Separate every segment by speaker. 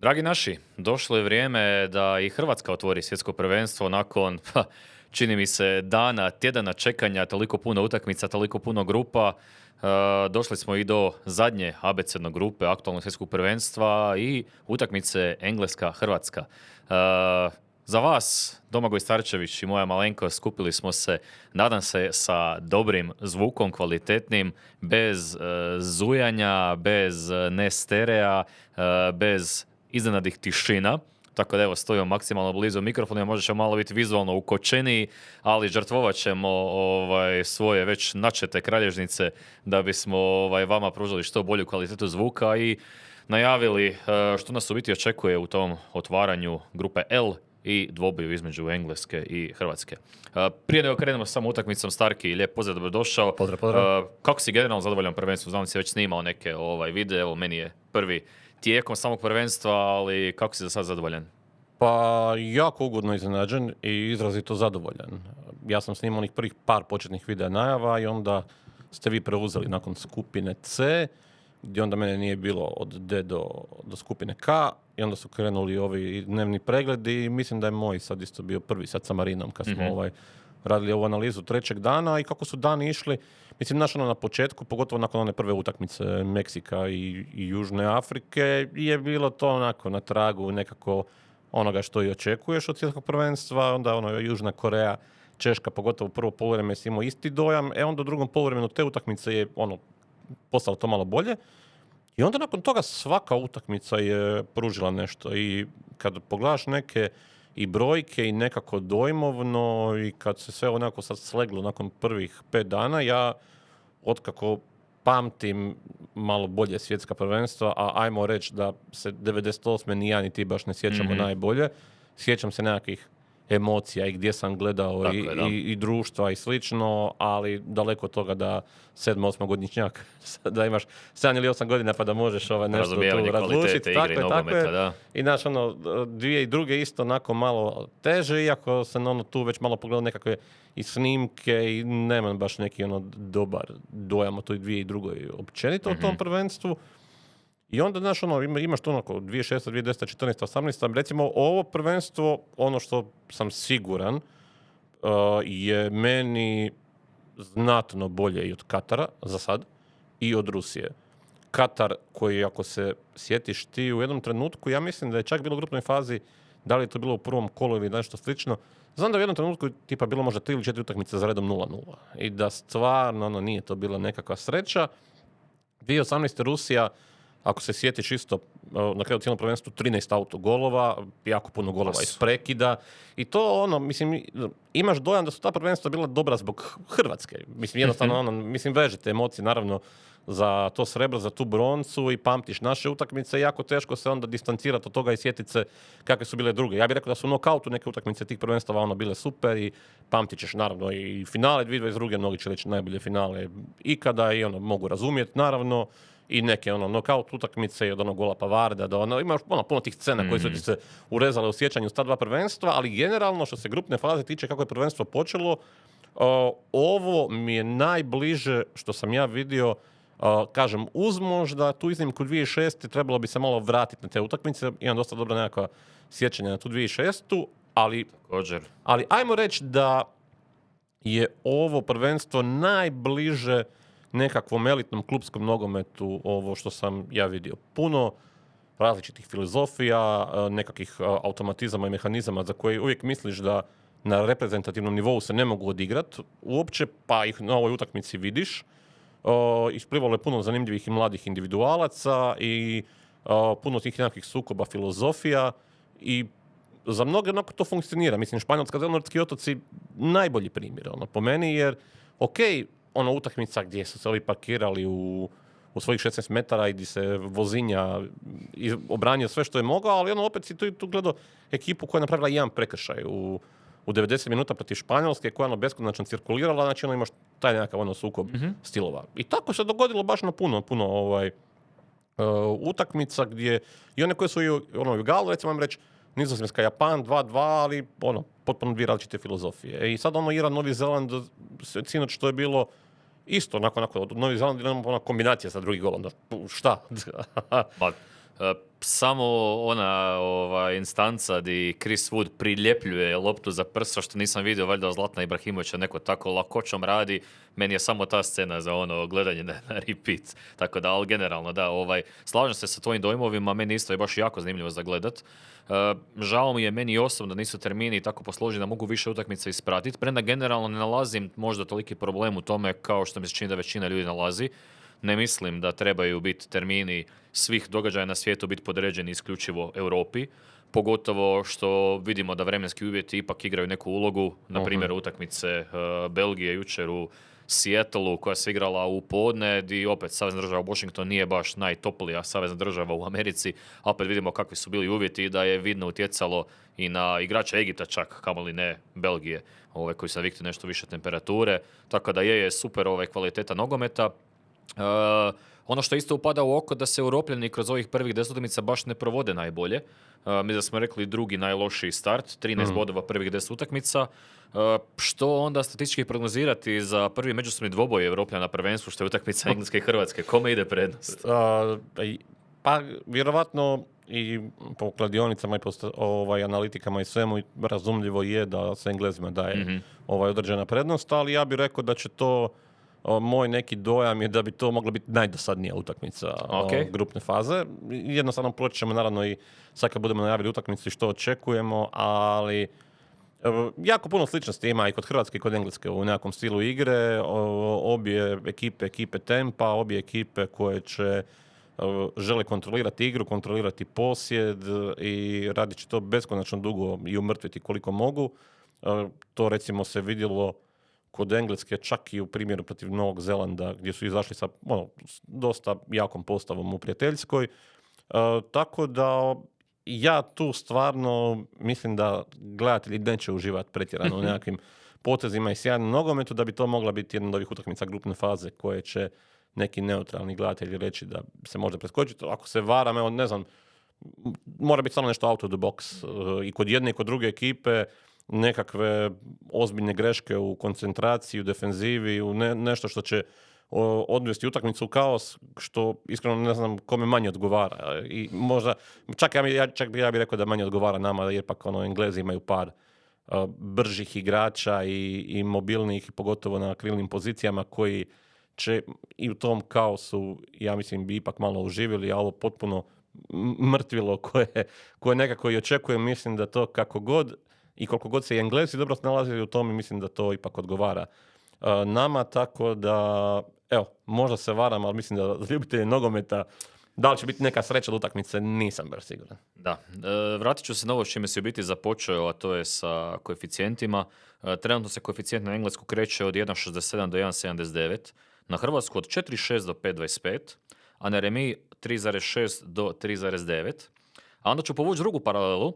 Speaker 1: Dragi naši, došlo je vrijeme da i Hrvatska otvori svjetsko prvenstvo nakon, čini mi se, tjedana čekanja, toliko puno utakmica, toliko puno grupa. Došli smo i do zadnje abecedne grupe aktualnog svjetskog prvenstva i utakmice Engleska-Hrvatska. Za vas, Domagoj Starčević i moja malenkost, skupili smo se, nadam se, sa dobrim zvukom, kvalitetnim, bez zujanja, bez nestereja, bez iznenadnih tišina. Tako da evo, stojimo maksimalno blizu mikrofona, možda ćemo malo biti vizualno ukočeniji, ali žrtvovat ćemo svoje već načete kralježnice da bismo vama pružili što bolju kvalitetu zvuka i najavili što nas u biti očekuje u tom otvaranju grupe L i dvoboju između Engleske i Hrvatske. Prije nego krenemo samo utakmicom, Starki, lijep pozdrav, dobrodošao.
Speaker 2: Pozdrav.
Speaker 1: Kako si generalno zadovoljan prvenstvom? Znam da si već snimao neke videe, evo meni je prvi tijekom samog prvenstva, ali kako si za sad zadovoljan?
Speaker 2: Pa jako ugodno iznenađen i izrazito zadovoljan. Ja sam snimao onih prvih par početnih videa najava i onda ste vi preuzeli nakon skupine C, gdje onda mene nije bilo od D do skupine K i onda su krenuli ovi dnevni pregledi i mislim da je moj sad isto bio prvi sad sa Marinom kad smo radili ovu analizu trećeg dana i kako su dani išli. Mislim, na početku, pogotovo nakon one prve utakmice Meksika i Južne Afrike, je bilo to onako na tragu nekako onoga što i očekuješ od svjetskog prvenstva. Onda Južna Koreja, Češka, pogotovo prvo poluvreme si imao isti dojam, onda u drugom poluvremenu te utakmice je postalo to malo bolje. I onda nakon toga svaka utakmica je pružila nešto i kad pogledaš neke i brojke i nekako dojmovno i kad se sve onako sad sleglo nakon prvih 5 dana, ja otkako pamtim malo bolje svjetska prvenstva, a ajmo reći da se 98. ni ja ni ti baš ne sjećamo najbolje. Sjećam se nekakvih emocija i gdje sam gledao i društva i slično, ali daleko od toga da 7-8 godišnjak, da imaš 7 ili 8 godina pa da možeš nešto tu razlučiti. Tako je. Da. I znaš, dvije i druge isto onako malo teže, iako sam tu već malo pogledao nekakve i snimke i nemam baš neki dobar dojam o toj dvije i drugoj općenito o tom prvenstvu. I onda, znaš, imaš to 2006, 2010, 14, 18. Recimo, ovo prvenstvo, ono što sam siguran, je meni znatno bolje i od Katara, za sad, i od Rusije. Katar, koji, ako se sjetiš ti, u jednom trenutku, ja mislim da je čak bilo u grupnoj fazi, da li je to bilo u prvom kolu ili nešto slično, znam da u jednom trenutku tipa bilo možda 3 ili 4 utakmice za redom 0-0. I da stvarno nije to bila nekakva sreća. 2018. Rusija, ako se sjetiš isto, na kraju cijelom prvenstvu 13 autogolova, jako puno golova iz prekida. I to imaš dojam da su ta prvenstva bila dobra zbog Hrvatske. Mislim, jednostavno, vežete emocije, naravno, za to srebro, za tu broncu i pamtiš naše utakmice. Jako teško se onda distancirati od toga i sjetiti se kakve su bile druge. Ja bih rekao da su u nokautu neke utakmice tih prvenstava bile super i pamtit ćeš naravno i finale 2022. Mnogi će reći najbolje finale ikada i mogu razumjeti, naravno. I neke nokaut utakmice od gola Pavarda do imaš puno tih scena koje su ti se urezale u sjećanju s ta dva prvenstva, ali generalno što se grupne faze tiče kako je prvenstvo počelo, ovo mi je najbliže što sam ja vidio, kažem, uz možda tu iznimku 2006. trebalo bi se malo vratiti na te utakmice, imam dosta dobra nekakva sjećanja na tu 2006. Ali ajmo reći da je ovo prvenstvo najbliže nekakvom elitnom klupskom nogometu, ovo što sam ja vidio. Puno različitih filozofija, nekakvih automatizama i mehanizama za koje uvijek misliš da na reprezentativnom nivou se ne mogu odigrati uopće, pa ih na ovoj utakmici vidiš. Isplivalo je puno zanimljivih i mladih individualaca i puno tih nekakvih sukoba filozofija i za mnoge onako to funkcionira. Mislim, Španjolska, Zelnorski otoci najbolji primjer, po meni, jer utakmica gdje su se ovi parkirali u svojih 16 metara i gdje se Vozinja obranio sve što je mogao, ali opet si tu gledao ekipu koja je napravila jedan prekršaj u 90 minuta protiv Španjolske, koja je beskonačno cirkulirala, znači imaš taj nekakav sukob stilova. I tako se dogodilo baš na puno utakmica gdje i one koje su i u Galu, recimo vam reći, Nizozemska, Japan, 2-2, ali potpuno dvije različite filozofije. I sad Iran, Novi Zeland, sinoć što je bilo isto, nakon Novi Zeland, kombinacija sa drugim golom. Šta?
Speaker 1: Samo ona instanca di Chris Wood priljepljuje loptu za prsa, što nisam vidio, valjda Zlatna Ibrahimovića neko tako lakoćom radi, meni je samo ta scena za ono gledanje na repeat. Tako da, ali generalno, da, slažem se sa tvojim dojmovima, meni isto je baš jako zanimljivo za gledat. Žao mi je meni osobno da nisu termini tako posloženi da mogu više utakmica ispratiti, premda generalno ne nalazim možda toliki problem u tome kao što mi se čini da većina ljudi nalazi. Ne mislim da trebaju biti termini svih događaja na svijetu biti podređeni isključivo Europi, pogotovo što vidimo da vremenski uvjeti ipak igraju neku ulogu, na primjer utakmice Belgije jučer u Seattleu koja se igrala u podne, i opet savezna država Washington nije baš najtoplija savezna država u Americi, a opet vidimo kakvi su bili uvjeti i da je vidno utjecalo i na igrača Egipta čak, kamoli ne Belgije, koji su navikli nešto više temperature, tako da je super kvaliteta nogometa. Ono što isto upada u oko da se Europljani kroz ovih prvih 10 utakmica baš ne provode najbolje. Mi da smo rekli drugi najlošiji start, 13 bodova prvih 10 utakmica. Što onda statistički prognozirati za prvi međusobni dvoboj Europljana na prvenstvu, što je utakmica Engleske i Hrvatske? Kome ide prednost?
Speaker 2: Pa vjerovatno i po kladionicama i po analitikama i svemu razumljivo je da se Englezima daje određena prednost, ali ja bih rekao da će to moj neki dojam je da bi to mogla biti najdosadnija utakmica grupne faze. Jednostavno proći ćemo naravno i sad kad budemo najavili utakmicu što očekujemo, ali jako puno sličnosti ima i kod Hrvatske i kod Engleske u nekakvom stilu igre. Obje ekipe tempa, obje ekipe koje će žele kontrolirati igru, kontrolirati posjed i radit će to beskonačno dugo i umrtviti koliko mogu. To recimo se vidjelo kod Engleske, čak i u primjeru protiv Novog Zelanda, gdje su izašli sa dosta jakom postavom u prijateljskoj. Tako da ja tu stvarno mislim da gledatelji neće uživati pretjerano u nekakvim potezima i sjajnom nogometu, da bi to mogla biti jedna od ovih utakmica grupne faze koje će neki neutralni gledatelji reći da se može preskočiti. Ako se varam, evo ne znam, mora biti samo nešto out of the box i kod jedne i kod druge ekipe, nekakve ozbiljne greške u koncentraciji, u defenzivi, u nešto što će odvesti utakmicu u kaos, što iskreno ne znam kome manje odgovara. I možda, ja bih rekao da manje odgovara nama, jer pak Englezi imaju par bržih igrača i mobilnih, pogotovo na krilnim pozicijama, koji će i u tom kaosu, ja mislim, bi ipak malo uživjeli, a ovo potpuno mrtvilo koje nekako i očekujem, mislim da to kako god i koliko god se i Englezi dobro snalazili u tome, mislim da to ipak odgovara nama, tako da, evo, možda se varam, ali mislim da za ljubitelje nogometa, da li će biti neka sreća od utakmice, nisam baš siguran.
Speaker 1: Da, vratit ću se na ovo s čime si u biti započeo, a to je sa koeficijentima. Trenutno se koeficijent na Englesku kreće od 1,67 do 1,79, na Hrvatsku od 4,6 do 5,25, a na remi 3,6 do 3,9. A onda ću povući drugu paralelu.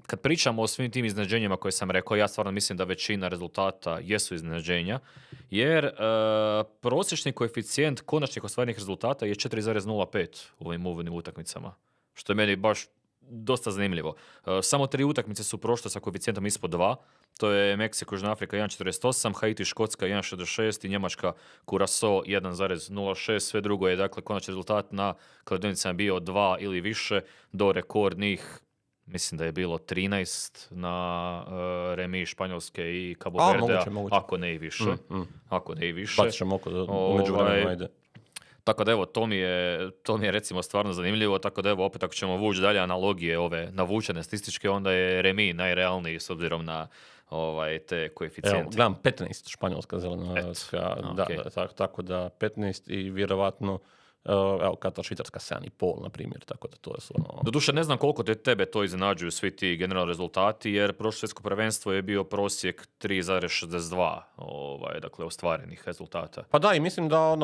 Speaker 1: Kad pričamo o svim tim iznenađenjima koje sam rekao, ja stvarno mislim da većina rezultata jesu iznenađenja, jer prosječni koeficijent konačnih ostvarenih rezultata je 4,05 u ovim uvodnim utakmicama, što je meni baš dosta zanimljivo. Samo 3 utakmice su prošle sa koeficijentom ispod 2, to je Meksiko, Južna Afrika 1,48, Haiti, Škotska 1,66 i Njemačka, Curaçao 1,06. Sve drugo je, dakle, konačni rezultat na kladionicama bio 2 ili više, do rekordnih, mislim da je bilo 13 na remi Španjolske i Cabo Verdea, ako ne i više. Ako ne i više.
Speaker 2: Bacit ćemo oko umeđu vremenu, ajde.
Speaker 1: Tako da evo, to mi je recimo stvarno zanimljivo, tako da evo, opet ako ćemo vući dalje analogije ove navučene statističke, onda je remi najrealniji s obzirom na te koeficijente.
Speaker 2: Evo, gledam 15 Španjolska zelena, tako da 15 i vjerovatno evo, Katar, Švicarska 7,5 na primjer, tako da to je
Speaker 1: Doduše, ne znam koliko tebe to iznenađuju svi ti generalni rezultati, jer prošlo svjetsko prvenstvo je bio prosjek 3,62 dakle, ostvarenih rezultata.
Speaker 2: Pa da, i mislim da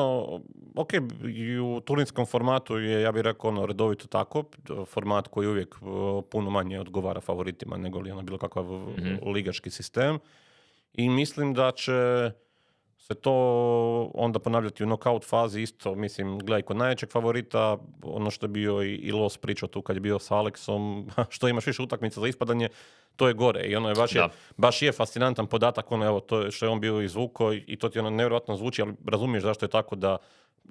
Speaker 2: i u turnirskom formatu je, ja bih rekao, redovito tako, format koji uvijek puno manje odgovara favoritima nego li bilo kakav ligaški sistem, i mislim da će se to onda ponavljati u knockout fazi isto, mislim, gledaj, kod najvećeg favorita, ono što je bio i Los pričao tu kad je bio sa Aleksom, što imaš više utakmica za ispadanje, to je gore. I ono je baš je fascinantan podatak, evo, to je što je on bio izvukao i to ti nevjerojatno zvuči, ali razumiješ zašto je tako, da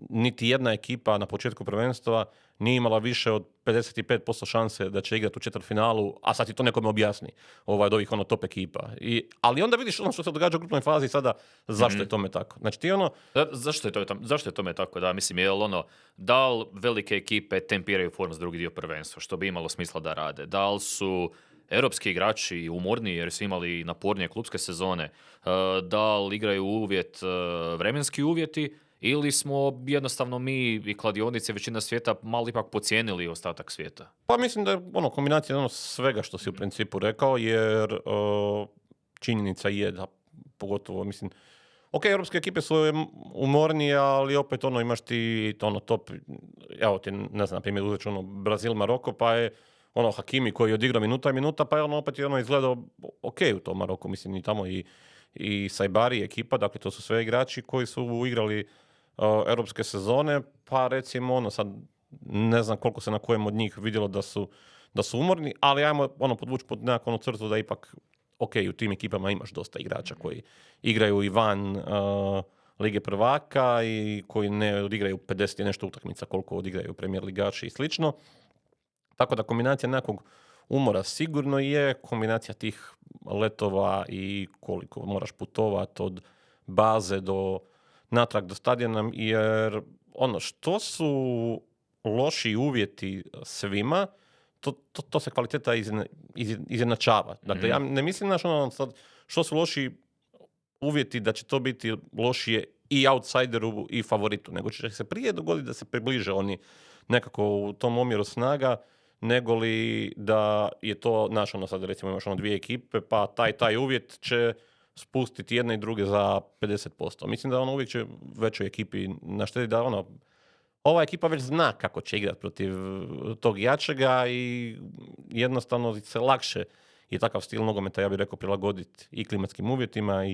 Speaker 2: niti jedna ekipa na početku prvenstva nije imala više od 55% šanse da će igrati u četvrtfinalu, a sad ti to nekome objasni, od ovih top ekipa. Ali onda vidiš ono što se događa u grupnoj fazi sada, zašto je tome tako. Znači ti
Speaker 1: Zašto je tome tako? Da, mislim, da li velike ekipe tempiraju formu za drugi dio prvenstva, što bi imalo smisla da rade? Da li su europski igrači umorniji jer su imali napornije klupske sezone? Da li igraju vremenski uvjeti? Ili smo jednostavno mi i kladionice, većina svijeta, malo ipak podcijenili ostatak svijeta?
Speaker 2: Pa mislim da je kombinacija svega što si u principu rekao, jer činjenica je da, pogotovo, mislim, ok, europske ekipe su umornije, ali opet imaš ti top, evo ti, ne znam, na primjer, uzet ću Brazil, Maroko, pa je Hakimi koji je odigrao minuta, pa je opet je izgledao ok u tom Maroku, mislim, i tamo i Saibari ekipa, dakle to su sve igrači koji su igrali europske sezone, pa recimo sad ne znam koliko se na kojem od njih vidjelo da su umorni, ali ajmo podvući pod nekakvu crtu da ipak ok, u tim ekipama imaš dosta igrača koji igraju i van Lige prvaka i koji ne odigraju 50 i nešto utakmica koliko odigraju premijer ligači i slično. Tako da kombinacija nekog umora sigurno je, kombinacija tih letova i koliko moraš putovati od baze natrag do stadiona, jer što su loši uvjeti svima, to se kvaliteta izjednačava. Dakle, ja ne mislim sad što su loši uvjeti da će to biti lošije i outsideru i favoritu, nego će se prije dogoditi da se približe oni nekako u tom omjeru snaga, nego li da je to sad recimo imaš dvije ekipe, pa taj uvjet će spustiti jedne i druge za 50%. Mislim da uvijek će većoj ekipi naštediti da ova ekipa već zna kako će igrati protiv tog jačega i jednostavno se lakše je takav stil nogometa, ja bih rekao, prilagoditi i klimatskim uvjetima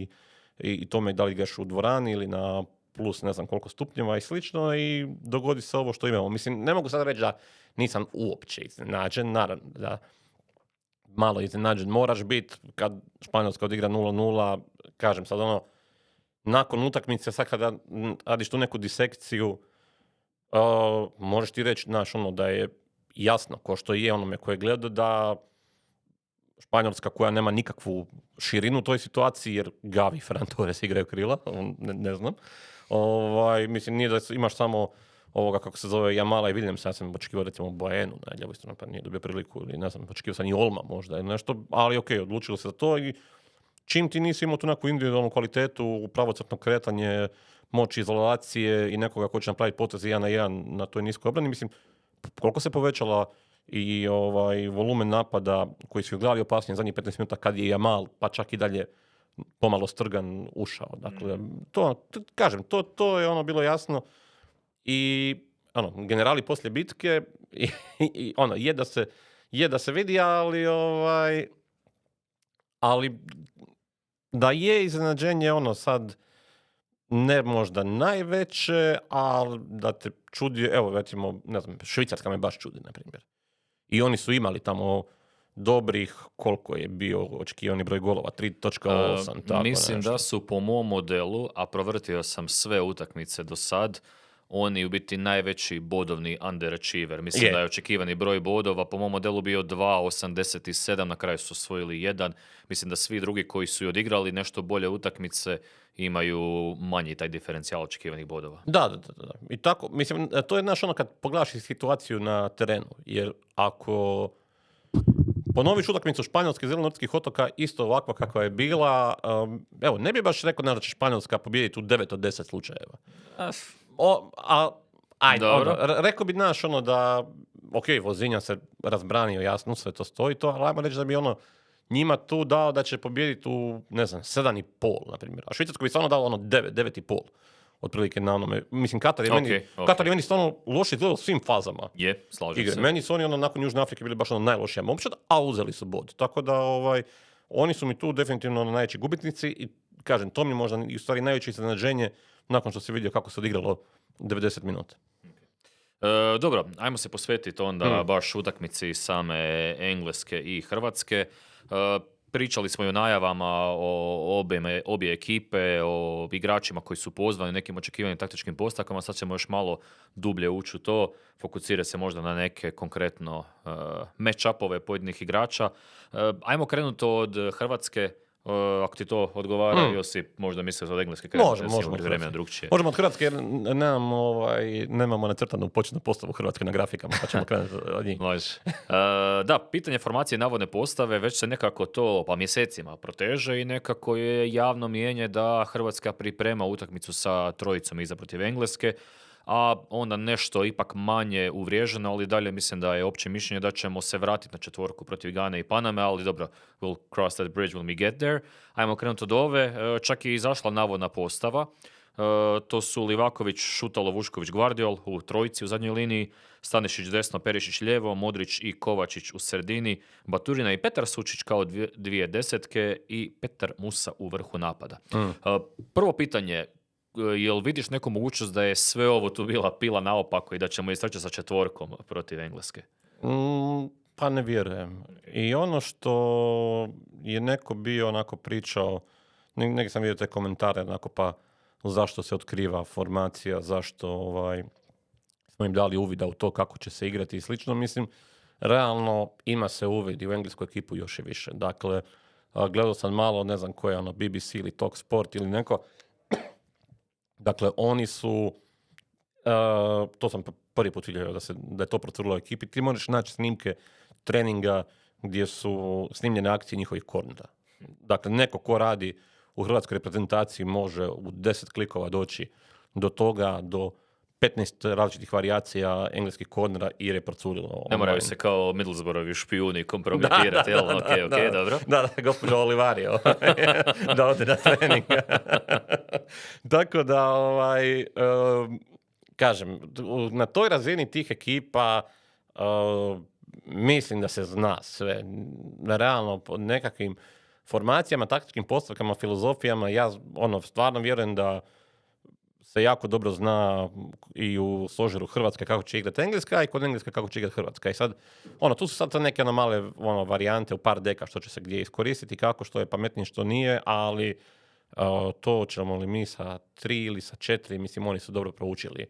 Speaker 2: i tome da li igraš u dvorani ili na plus ne znam koliko stupnjeva i slično i dogodi se ovo što imamo. Mislim, ne mogu sad reći da nisam uopće iznenađen, naravno da malo iznenađen moraš biti kad Španjolska odigra 0-0, kažem sad nakon utakmice, sad kada radiš tu neku disekciju, možeš ti reći, da je jasno, ko što je onome koje gleda, da Španjolska koja nema nikakvu širinu u toj situaciji, jer Gavi i Ferran Torres igraju krila, ne znam. Mislim, nije da imaš samo kako se zove, Jamala i Williams, ja sam očekivao recimo Boenu na ljevoj strani, pa nije dobio priliku, ili ne znam, očekivao sam i Olma možda ili nešto, ali ok, odlučilo se za to i čim ti nisi imao tu neku individualnu kvalitetu, pravocrtno kretanje, moć izolacije i nekoga ko će napraviti potez 1-1 na toj niskoj obrani, mislim, koliko se povećala i volumen napada koji su gledali opasnije zadnjih 15 minuta kad je Jamal, pa čak i dalje pomalo strgan ušao. Dakle, to je bilo jasno i generali poslije bitke i je da se vidi, ali da je iznenađenje sad ne možda najveće, ali da te čudi, evo recimo, ne znam, Švicarska me baš čudi, na primjer. I oni su imali tamo dobrih, koliko je bio očekivani broj golova, 3.8.
Speaker 1: Mislim da su po mom modelu, a provrtio sam sve utakmice do sad, oni u biti najveći bodovni underachiever. Mislim da je očekivani broj bodova po mom modelu bio 2.87, na kraju su osvojili 1. Mislim da svi drugi koji su odigrali nešto bolje utakmice imaju manji taj diferencijal očekivanih bodova.
Speaker 2: Da. I tako, mislim, to je kad pogledaš situaciju na terenu, jer ako ponoviš utakmicu Španjolske i Zelenortskih otoka isto ovakva kakva je bila, evo, ne bi baš rekao da će Španjolska pobijediti u 9 od 10 slučajeva. Rekao bi da, ok, Vozinja se razbranio, jasno, sve to stoji to, ali ajmo reći da bi njima tu dao da će pobijediti u, ne znam, 7,5, na primjer. A Švicarsko bi stvarno dao 9,5. Otprilike na onome. Mislim, Katar je meni stvarno loši izgledao u svim fazama.
Speaker 1: Slažem se.
Speaker 2: Meni su oni nakon Južne Afrike bili baš najlošija momčad, a uzeli su bod. Tako da oni su mi tu definitivno najveći gubitnici i kažem, to mi možda i u stvari najveće iznenađenje nakon što se vidio kako se odigralo 90 minuta.
Speaker 1: Dobro, ajmo se posvetiti onda baš utakmici same Engleske i Hrvatske. pričali smo i o najavama o obje ekipe, o igračima koji su pozvani, nekim očekivanim taktičkim postavkama. Sad ćemo još malo dublje ući u to, fokusira se možda na neke konkretno match-upove pojedinih igrača. Ajmo krenuti od Hrvatske. Ako ti to odgovara, Josip, možda misliš od engleske krenuti,
Speaker 2: Možemo
Speaker 1: vremena drugčije.
Speaker 2: Možemo od Hrvatske jer nemamo nacrtanu početnu postavu Hrvatske na grafikama, pa ćemo krenuti od njih.
Speaker 1: Može. Da, pitanje formacije navodne postave već se nekako to pa mjesecima proteže i nekako je javno mijenje da Hrvatska priprema utakmicu sa trojicom iza protiv Engleske, a onda nešto ipak manje uvriježeno, ali dalje mislim da je opće mišljenje da ćemo se vratiti na četvorku protiv Gane i Paname, ali dobro, we'll cross that bridge when we get there. Ajmo krenuti od ove, čak je izašla navodna postava. To su Livaković, Šutalo, Vušković, Gvardiol u trojici u zadnjoj liniji, Stanišić desno, Perišić lijevo, Modrić i Kovačić u sredini, Baturina i Petar Sučić kao dvije desetke i Petar Musa u vrhu napada. Prvo pitanje, jel vidiš neku mogućnost da je sve ovo tu bila pila naopako i da ćemo istraći sa četvorkom protiv Engleske?
Speaker 2: Pa ne vjerujem. I ono što je neko bio onako pričao, neki sam vidio te komentare onako pa zašto se otkriva formacija, zašto smo im dali uvida u to kako će se igrati i slično. Mislim, realno ima se uvid i u englesku ekipu još i više. Dakle, gledao sam malo, ne znam ko je BBC ili Talk Sport ili neko. Dakle, oni su, to sam prvi put vidio da je to procurilo u ekipi, ti možeš naći snimke treninga gdje su snimljene akcije njihovih kornera. Dakle, neko ko radi u hrvatskoj reprezentaciji može u 10 klikova doći do toga, do 15 različitih varijacija engleskih kornera i je procurilo.
Speaker 1: Ne moraju se kao Middlesbroughovi špijuni kompromitirati, jel? Ok, dobro.
Speaker 2: Da, gospođo Olivario, da ode na trening. Tako da, kažem, na toj razini tih ekipa mislim da se zna sve. Realno, pod nekakvim formacijama, taktičkim postavkama, filozofijama, ja stvarno vjerujem da se jako dobro zna i u stožeru Hrvatske kako će igrati Engleska i kod Engleska kako će igrati Hrvatska. I sad, tu su sad neke male varijante u par deka što će se gdje iskoristiti, kako, što je pametnije, što nije, ali to ćemo li mi sa 3 ili sa 4, mislim, oni su dobro proučili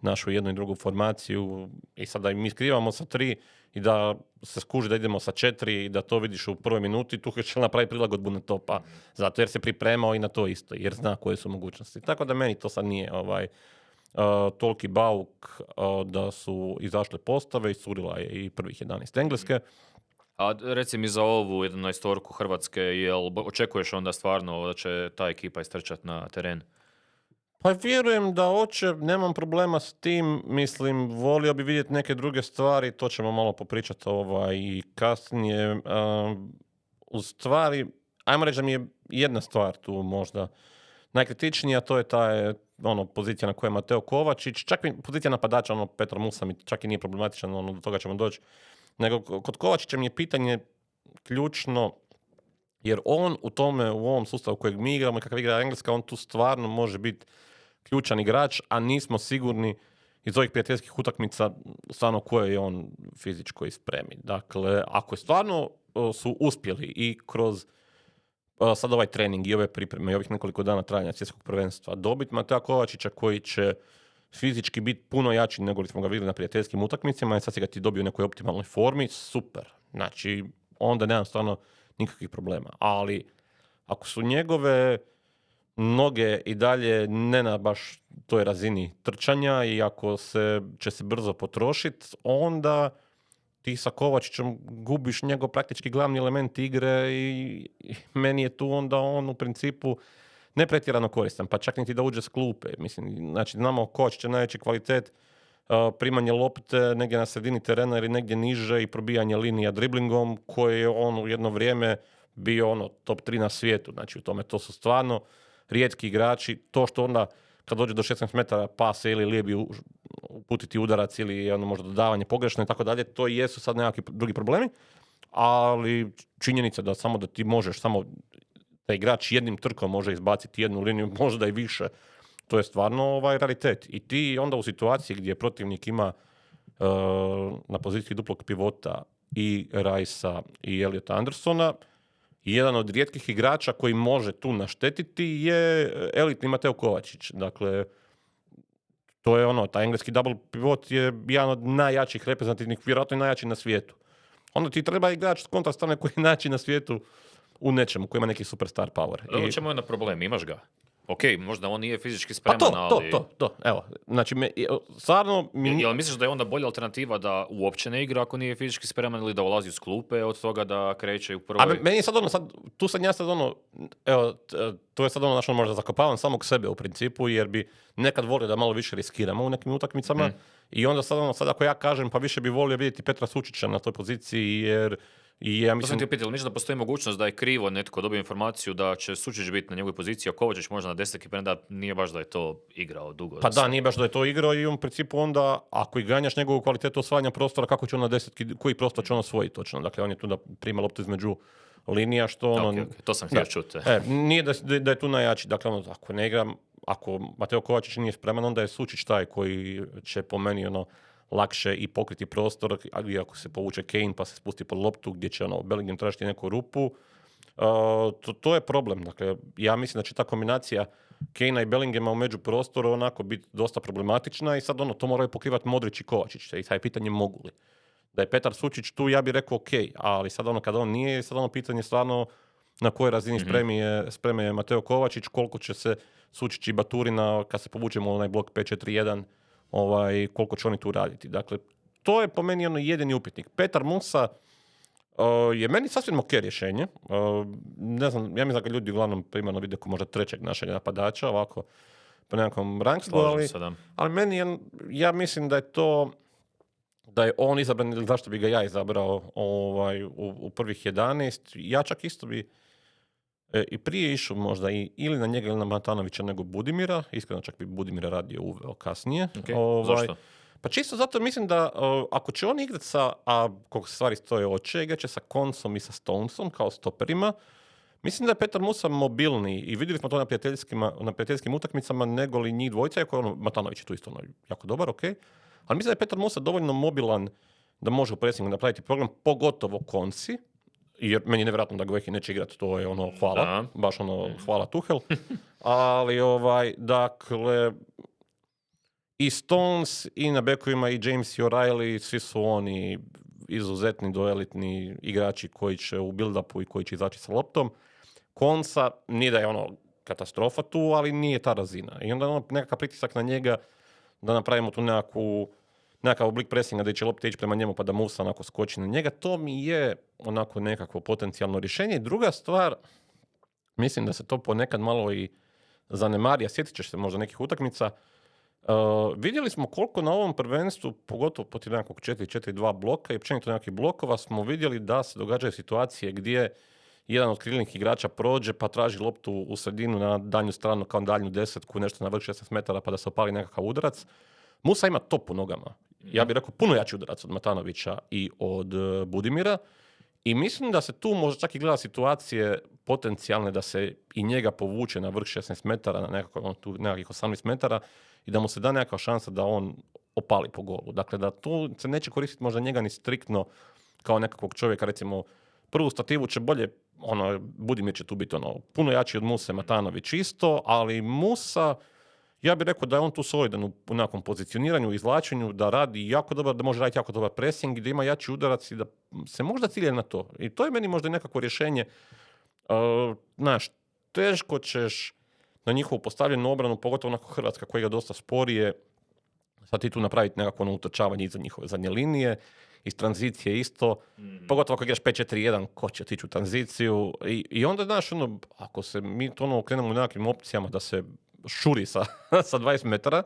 Speaker 2: našu jednu i drugu formaciju i sad da mi skrivamo sa 3 i da se skuži da idemo sa 4 i da to vidiš u prvoj minuti, tu će napraviti prilagodbu na to, pa zato jer se pripremao i na to isto, jer zna koje su mogućnosti. Tako da meni to sad nije toliki bauk da su izašle postave i curila je i prvih 11 Engleske.
Speaker 1: A reci mi za ovu 11-orku Hrvatske, jel očekuješ onda stvarno da će ta ekipa istrčati na teren?
Speaker 2: Pa vjerujem da hoće, nemam problema s tim, mislim, volio bi vidjeti neke druge stvari, to ćemo malo popričati i kasnije. U stvari, ajmo reći da mi je jedna stvar tu možda najkritičnija, to je ta pozicija na kojoj je Mateo Kovačić, čak i pozicija napadača, Petar Musa mi čak i nije problematičan, do toga ćemo doći. Nego kod Kovačića mi je pitanje ključno, jer on u ovom sustavu kojeg mi igramo i kakav igra Engleska, on tu stvarno može biti ključan igrač, a nismo sigurni iz ovih prijateljskih utakmica stvarno koje je on fizičko ispremi. Dakle, ako je stvarno su uspjeli i kroz sad ovaj trening i ove pripreme i ovih nekoliko dana trajanja svjetskog prvenstva dobiti Matea Kovačića koji će fizički biti puno jači nego li smo ga vidjeli na prijateljskim utakmicama i sad si ga ti dobio u nekoj optimalnoj formi, super. Znači, onda nemam stvarno nikakvih problema. Ali ako su njegove noge i dalje ne na baš toj razini trčanja i ako će se brzo potrošiti, onda ti sa Kovačićem gubiš njegov praktički glavni element igre i meni je tu onda on u principu ne pretjerano koristan, pa čak niti da uđe s klupe. Mislim, znači, znamo Kovačić je najveći kvalitet primanje lopte negdje na sredini terena ili negdje niže i probijanje linija driblingom, koje je on u jedno vrijeme bio top 3 na svijetu. Znači, u tome to su stvarno rijetki igrači. To što onda kad dođe do 16 metara pase ili lijebi uputiti udarac ili možda dodavanje pogrešno i tako dalje, to i jesu sad nekakvi drugi problemi, ali činjenica da samo da ti možeš, samo da igrač jednim trkom može izbaciti jednu liniju, možda i više, to je stvarno raritet. I ti onda u situaciji gdje protivnik ima na poziciji duplog pivota i Rajsa i Eliota Andersona, jedan od rijetkih igrača koji može tu naštetiti je elitni Mateo Kovačić. Dakle, to je taj engleski double pivot je jedan od najjačih reprezentativnih, vjerojatno i najjači na svijetu. Onda ti treba igrač s kontra strane koji je najjači na svijetu u nečemu, koji ima neki superstar power.
Speaker 1: Ovo čemu je na problem, imaš ga. Ok, možda on nije fizički
Speaker 2: Pa
Speaker 1: spreman, ali...
Speaker 2: to. Evo, znači, stvarno...
Speaker 1: Jel misliš da je onda bolja alternativa da uopće ne igra ako nije fizički spreman ili da ulazi uz klupe od toga da kreće u prvoj...
Speaker 2: A meni je sad evo, to je sad znaš, možda zakopavam samog sebe u principu, jer bi nekad volio da malo više riskiramo u nekim utakmicama i onda sad ako ja kažem, pa više bi volio vidjeti Petra Sučića na toj poziciji, jer i ja
Speaker 1: To
Speaker 2: mislim...
Speaker 1: sam ti upitao, misliš da postoji mogućnost da je krivo netko dobio informaciju da će Sučić biti na njegovoj poziciji, a Kovačić možda na desetki, premda nije baš da je to igrao dugo.
Speaker 2: Pa da, nije baš da je to igrao i u principu onda, ako i ganjaš njegovu kvalitetu osvajanja prostora, kako će on na desetki, koji prostor će on osvojiti točno? Dakle, on je tu da prima loptu između linija, što ono...
Speaker 1: Okay. To sam htio čuti.
Speaker 2: Nije da je tu najjači. Dakle, ako ne igram, ako Mateo Kovačić nije spreman, onda je Sučić taj koji će po meni lakše i pokriti prostor, ali ako se povuče Kane pa se spusti pod loptu gdje će Bellingham tražiti neku rupu, to je problem. Dakle, ja mislim da će ta kombinacija Kanea i Bellinghama u međuprostoru onako biti dosta problematična i sad to moraju pokrivati Modrić i Kovačić. I sad je pitanje mogu li. Da je Petar Sučić tu, ja bih rekao ok, ali sad kada on nije, sad pitanje stvarno na kojoj razini spreme je Mateo Kovačić, koliko će se Sučić i Baturina, kad se povučemo u onaj blok 5-4-1, koliko će oni tu raditi. Dakle, to je po meni jedini upitnik. Petar Musa je meni sasvim ok rješenje. Ne znam, ja mislim da ga ljudi uglavnom primarno vide kao možda trećeg našeg napadača, ovako po nekakvom rankstu, ali meni ja mislim da je on izabran, ili zašto bi ga ja izabrao u prvih 11. Ja čak isto bi i prije išao možda ili na njega ili na Matanovića nego Budimira. Iskreno čak bi Budimira radije uveo kasnije.
Speaker 1: Okay. Zašto?
Speaker 2: Pa čisto zato mislim da ako će on igrati a koliko se stvari stoje oče, igrat će sa Konsom i sa Stonesom kao stoperima, mislim da je Petar Musa mobilniji i vidjeli smo to na prijateljskim utakmicama nego li njih dvojica, iako Matanović je tu isto jako dobar, ok. Ali mislim da je Petar Musa dovoljno mobilan da može u pressingu napraviti program, pogotovo Konsi, jer meni je nevjerojatno da Guehi neće igrati, to je hvala, da. Baš hvala Tuchel. Ali dakle, i Stones i na bekovima i James i O'Reilly, svi su oni izuzetni doelitni igrači koji će u build-upu i koji će izaći sa loptom. Konsa, nije da je katastrofa tu, ali nije ta razina. I onda nekakav pritisak na njega da napravimo tu nekakav oblik presinga da će lopta ići prema njemu pa da Musa skoči na njega. To mi je nekakvo potencijalno rješenje. Druga stvar, mislim da se to ponekad malo i zanemari, a sjetit ćeš se možda nekih utakmica. Vidjeli smo koliko na ovom prvenstvu, pogotovo protiv nekakvog 4-4-2 bloka i općenito nekakvih blokova, smo vidjeli da se događaju situacije gdje jedan od krilnih igrača prođe pa traži loptu u sredinu na daljnju stranu kao daljnju desetku, nešto na vrh 16 metara pa da se opali nekakav udarac. Musa ima top u nogama. Ja bih rekao puno jači udarac od Matanovića i od Budimira i mislim da se tu možda čak i gleda situacije potencijalne da se i njega povuče na vrh 16 metara, na nekakvih 18 metara i da mu se da nekakva šansa da on opali po golu. Dakle, da tu se neće koristiti možda njega ni striktno kao nekakvog čovjeka, recimo prvu stativu će bolje, Budimir će tu biti puno jači od Muse, Matanović isto, ali Musa, ja bih rekao da je on tu solidan u nekakvom pozicioniranju, izvlačenju, da radi jako dobro, da može raditi jako dobar pressing, da ima jači udarac i da se možda cilje na to. I to je meni možda nekakvo rješenje. Teško ćeš na njihovu postavljenu obranu, pogotovo onako Hrvatska koja ga dosta sporije, sad ti tu napraviti nekakvo utrčavanje iza njihove zadnje linije, iz tranzicije isto, pogotovo ako igraš 5-4-1, ko će tići u tranziciju i onda, ako se mi to okrenemo u nekakvim opcijama da se šuri sa 20 metara,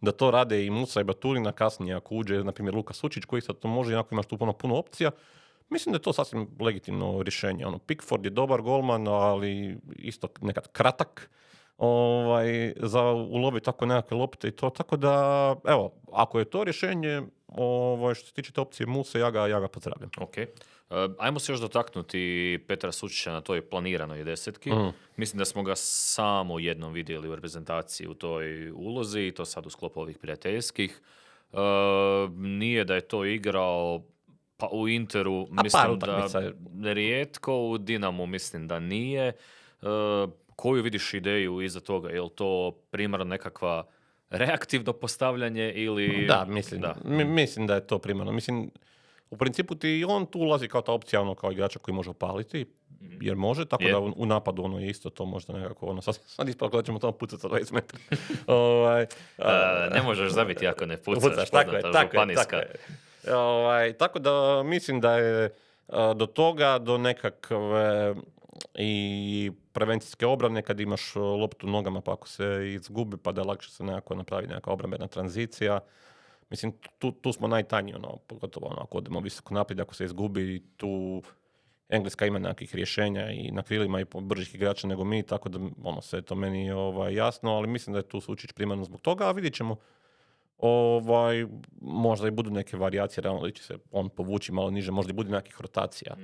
Speaker 2: da to rade i Musa i Baturina, kasnije ako uđe, na primjer, Luka Sučić, koji sad to može, jednako imaš tu puno opcija. Mislim da je to sasvim legitimno rješenje. Pickford je dobar golman, ali isto nekad kratak za uloviti tako nekakve lopte i to. Tako da, evo, ako je to rješenje, što se tiče te opcije Musa, ja ga pozdravljam.
Speaker 1: Okay. Ajmo se još dotaknuti Petra Sučića na toj planiranoj desetki. Mislim da smo ga samo jednom vidjeli u reprezentaciji u toj ulozi i to sad u sklopu ovih prijateljskih. Nije da je to igrao Pa u Interu
Speaker 2: par
Speaker 1: mislim da
Speaker 2: utakmica je.
Speaker 1: rijetko, u Dinamu mislim da nije. Koju vidiš ideju iza toga? Je li to primarno nekakva reaktivno postavljanje ili...
Speaker 2: Da, mislim,
Speaker 1: Da.
Speaker 2: mislim da je to primarno. Mislim, u principu ti on tu ulazi kao ta opcija, ono, kao igrača koji može opaliti, jer može, tako
Speaker 1: Je.
Speaker 2: da u napadu ono je isto to možda nekako, ono, sad ispalo da ćemo tamo pucati sa 20 metara.
Speaker 1: Ne možeš zabiti ako ne pucaš,
Speaker 2: Pucaš, tako je,
Speaker 1: poznata
Speaker 2: tako je,
Speaker 1: županijska.
Speaker 2: tako je. Tako da mislim da je do toga, do nekakve i prevencijske obrane kad imaš loptu nogama pa ako se izgubi pa da lakše se nekako napravi neka obrambena tranzicija. Mislim, tu smo najtanji, ono, pogotovo ono, ako odemo visoko naprijed, ako se izgubi, tu Engleska ima nekakvih rješenja i na krilima i bržih igrača nego mi, tako da ono, sve to meni je jasno, ali mislim da je tu Sučić primarno zbog toga, a vidjet ćemo. Možda i budu neke varijacije, realno da će se on povući malo niže, možda i bude nekakvih rotacija.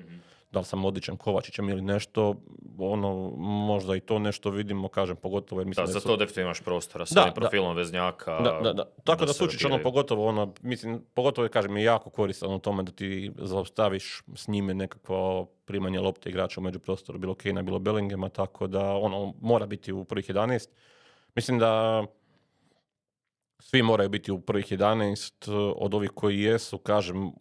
Speaker 2: Da li sam odličan Kovačićem ili nešto, ono, možda i to nešto vidimo, kažem, pogotovo jer mislim
Speaker 1: Da,
Speaker 2: da
Speaker 1: za to definitivno imaš prostora sa ovim profilom veznjaka.
Speaker 2: Da. Tako da
Speaker 1: se
Speaker 2: Sučić, ono,
Speaker 1: rotiraju.
Speaker 2: pogotovo, ono, mislim, pogotovo je, kažem, je jako koristan u tome da ti zaustaviš s njime nekakvo primanje lopte igrača u međuprostoru, bilo Kejna, bilo Bellingema, tako da, ono, mora biti u prvih 11. Mislim da svi moraju biti u prvih 11 od ovih koji jesu, kažem,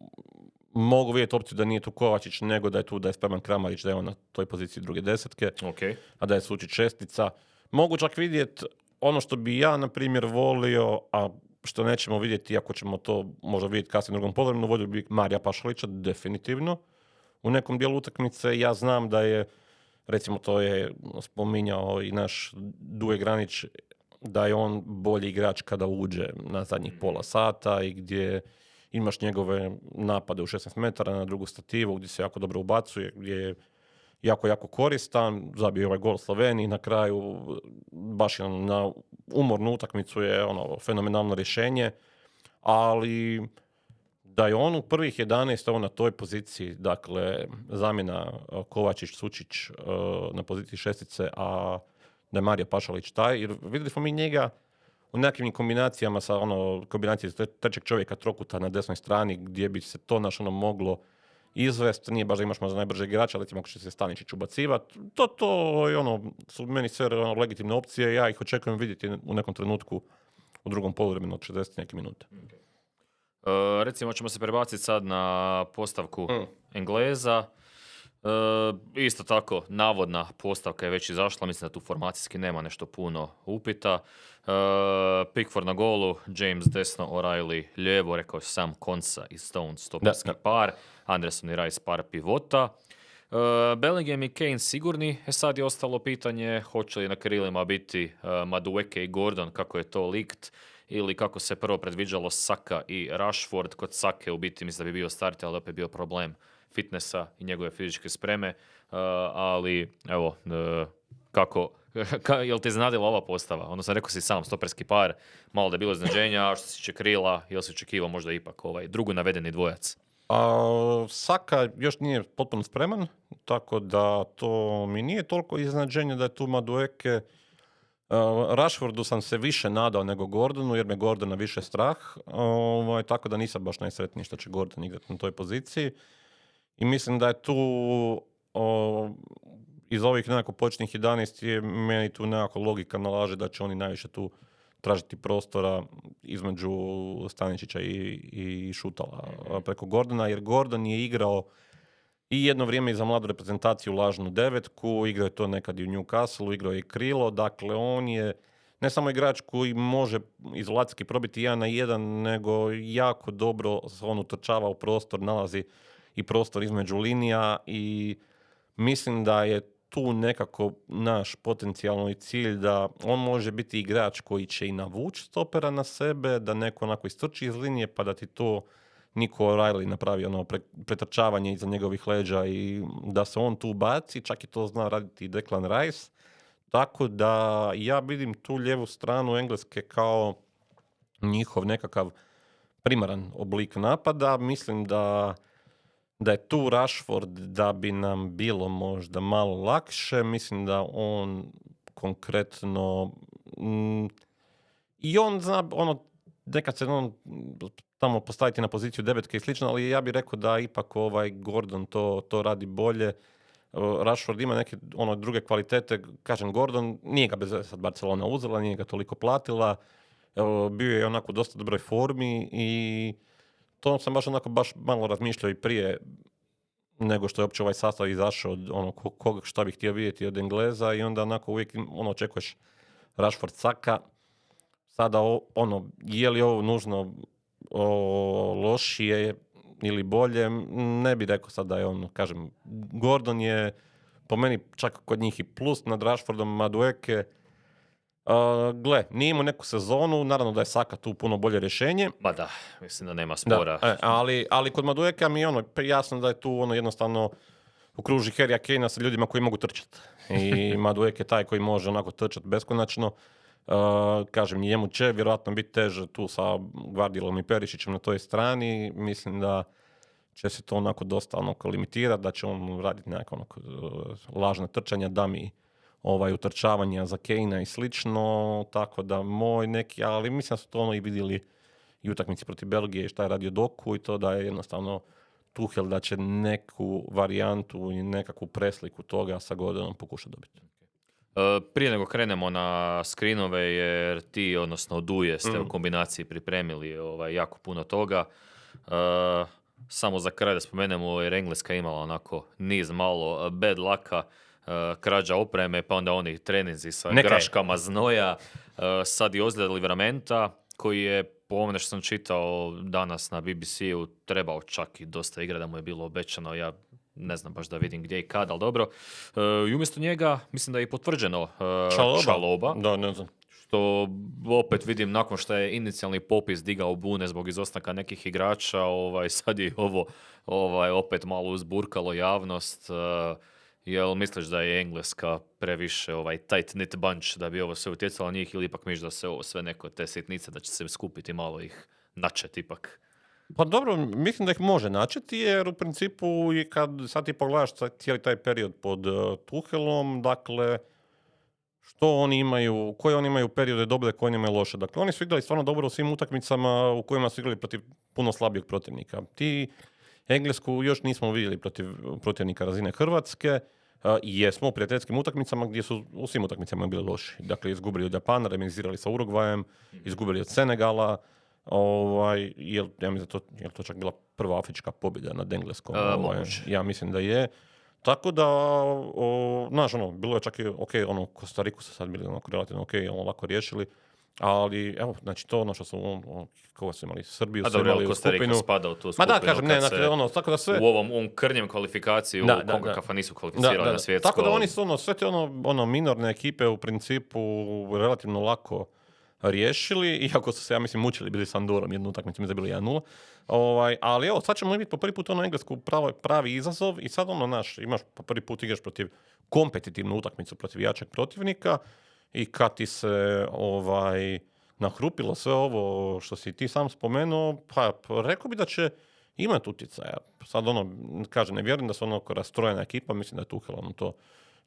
Speaker 2: mogu vidjeti opciju da nije tu Kovačić, nego da je tu, da je spreman Kramarić, da je on na toj poziciji druge desetke,
Speaker 1: Okay.
Speaker 2: a da je Sučić šestica. Mogu čak vidjeti ono što bi ja, na primjer, volio, a što nećemo vidjeti, ako ćemo to možda vidjeti kasnije u drugom poluvremenu, volio bi Marija Pašalića, definitivno. U nekom dijelu utakmice ja znam da je, recimo to je spominjao i naš Duje Granić, da je on bolji igrač kada uđe na zadnjih pola sata i gdje imaš njegove napade u 16 metara na drugu stativu, gdje se jako dobro ubacuje, gdje je jako koristan, zabio ovaj gol Sloveniji na kraju, baš je na umornu utakmicu je ono fenomenalno rješenje, ali da je on u prvih 11 na toj poziciji, dakle zamjena Kovačić-Sučić na poziciji šestice, a da je Marija Pašalić taj, jer vidjeli smo mi njega u nekakvim kombinacijama sa kombinacije trećeg čovjeka trokuta na desnoj strani gdje bi se to moglo izvest, nije baš da imaš možda najbrže igrača, ali recimo ako će se Staničić ubacivati, to je su meni sve legitimne opcije, ja ih očekujem vidjeti u nekom trenutku u drugom poluvremenu od 60 neke minute.
Speaker 1: Recimo ćemo se prebaciti sad na postavku Engleza. Isto tako, navodna postavka je već izašla, mislim da tu formacijski nema nešto puno upita. Pickford na golu, James desno, O'Reilly lijevo, rekao sam Konsa i Stones stoperski par, Anderson i Rice par pivota. Bellingham i Kane sigurni, sad je ostalo pitanje hoće li na krilima biti Madueke i Gordon, kako je to likt, ili kako se prvo predviđalo Saka i Rashford. Kod Sake u biti mislim da bi bio starter, ali opet bio problem fitnessa i njegove fizičke spreme, ali evo, jel te iznenadila ova postava? Odnosno, rekao si sam, stoperski par, malo da je bilo iznenađenja, a što se tiče krila, jel si očekivao možda ipak drugo navedeni dvojac?
Speaker 2: Saka još nije potpuno spreman, tako da to mi nije toliko iznenađenje da je tu Madueke. Rashfordu sam se više nadao nego Gordonu, jer me Gordona više strah, tako da nisam baš najsretniji što će Gordon igrati na toj poziciji. I mislim da je tu iz ovih nekako početnih 11 je meni tu nekako logika nalaže da će oni najviše tu tražiti prostora između Staničića i Šutala preko Gordona, jer Gordon je igrao i jedno vrijeme i za mladu reprezentaciju lažnu devetku, igrao je to nekad i u Newcastle, igrao je i krilo, dakle on je ne samo igrač koji može izolacijski probiti 1 na 1, nego jako dobro on utrčava u prostor, nalazi i prostor između linija i mislim da je tu nekako naš potencijalni cilj da on može biti igrač koji će i navući stopera na sebe, da neko onako istrči iz linije pa da ti to Nico O'Reilly napravi pretrčavanje iza njegovih leđa i da se on tu baci, čak i to zna raditi i Declan Rice. Tako da ja vidim tu lijevu stranu Engleske kao njihov nekakav primaran oblik napada. Mislim da je tu Rashford da bi nam bilo možda malo lakše. Mislim da on konkretno i on zna nekad se tamo postaviti na poziciju devetke i slično, ali ja bih rekao da ipak Gordon to radi bolje. Rashford ima neke druge kvalitete, kažem Gordon, nije ga bez sad Barcelona uzela, nije ga toliko platila, bio je onako u dosta dobroj formi i to sam baš malo razmišljao i prije nego što je uopće ovaj sastav izašao od koga šta bih htio vidjeti od Engleza i onda onako uvijek očekuješ Rashford Saka. Sada je li ovo nužno lošije ili bolje, ne bih rekao sad da je kažem, Gordon je po meni čak kod njih i plus nad Rashfordom. Madueke, nije imao neku sezonu, naravno da je Saka tu puno bolje rješenje.
Speaker 1: Ma da, mislim da nema spora.
Speaker 2: Da, ali kod Madueka mi je jasno da je tu jednostavno okruži Harrya Kanea sa ljudima koji mogu trčati. I Madueke je taj koji može onako trčati beskonačno. Kažem, njemu će vjerojatno biti teže tu sa Gvardiolom i Perišićem na toj strani. Mislim da će se to onako dosta limitirati, da će on raditi neka lažna trčanja, da mi utrčavanja za Kanea i slično, tako da moj neki, ali mislim da su to i vidjeli i utakmici protiv Belgije i šta je radio Doku i to da je jednostavno Tuchel da će neku varijantu i nekakvu presliku toga sa Gordonom pokušati dobiti.
Speaker 1: Prije nego krenemo na screenove, jer ti, odnosno Duje, ste u kombinaciji pripremili jako puno toga. Samo za kraj da spomenemo, jer Engleska imala onako niz malo bad lucka, krađa opreme, pa onda oni treninzi sa graškama znoja, sad i ozljeda Livramenta, koji je, po ovome što sam čitao danas na BBC-u, trebao čak i dosta igra, da mu je bilo obećano, ja ne znam baš da vidim gdje i kad, ali dobro. I umjesto njega, mislim da je i potvrđeno Čaloba.
Speaker 2: Da, ne znam.
Speaker 1: Što opet vidim, nakon što je inicijalni popis digao bune zbog izostanka nekih igrača, sad je ovo opet malo uzburkalo javnost. Jel misliš da je Engleska previše tight knit bunch da bi ovo sve utjecalo na njih, ili ipak misliš da se ovo sve neko te sitnice, da će se skupiti malo ih načeti ipak?
Speaker 2: Pa dobro, mislim da ih može načeti, jer u principu i kad sad ti pogledaš cijeli taj period pod Tuchelom, dakle, koje oni imaju periode dobre, koje oni imaju loše. Dakle, oni su igrali stvarno dobro u svim utakmicama u kojima su igrali protiv puno slabijeg protivnika. Englesku još nismo vidjeli protiv protivnika razine Hrvatske, jesmo u prijateljskim utakmicama gdje su u svim utakmicama bili loši. Dakle, izgubili od Japana, remizirali sa Urugvajem, izgubili od Senegala, ja mislim je to čak bila prva afrička pobjeda nad Engleskom. Ja mislim da je. Tako da, bilo je čak i Kostariku su sad bili relativno lako riješili. Ali, evo, znači to što su, koga su imali, Srbiju su imali u skupinu.
Speaker 1: Kostarika spada u tu skupinu.
Speaker 2: Ma da, kažem, ne, tako da sve...
Speaker 1: U ovom krnjem kvalifikaciji, u CONCACAF-a nisu kvalificirali na svjetsko.
Speaker 2: Tako da oni su, sve te minorne ekipe u principu relativno lako riješili, iako su se, ja mislim, mučili, bili s Andorom, jednu utakmicu mi je bili 1-0. Ali evo, sad ćemo vidjeti po prvi put Englesku pravi izazov i sad imaš po prvi put igraš protiv kompetitivnu utakmicu protiv jačeg protivnika. I kad ti se nahrupilo sve ovo što si ti sam spomenuo, pa rekao bi da će imati utjecaja. Sad kažem, ne vjerujem da su rastrojena ekipa, mislim da je Tuchel to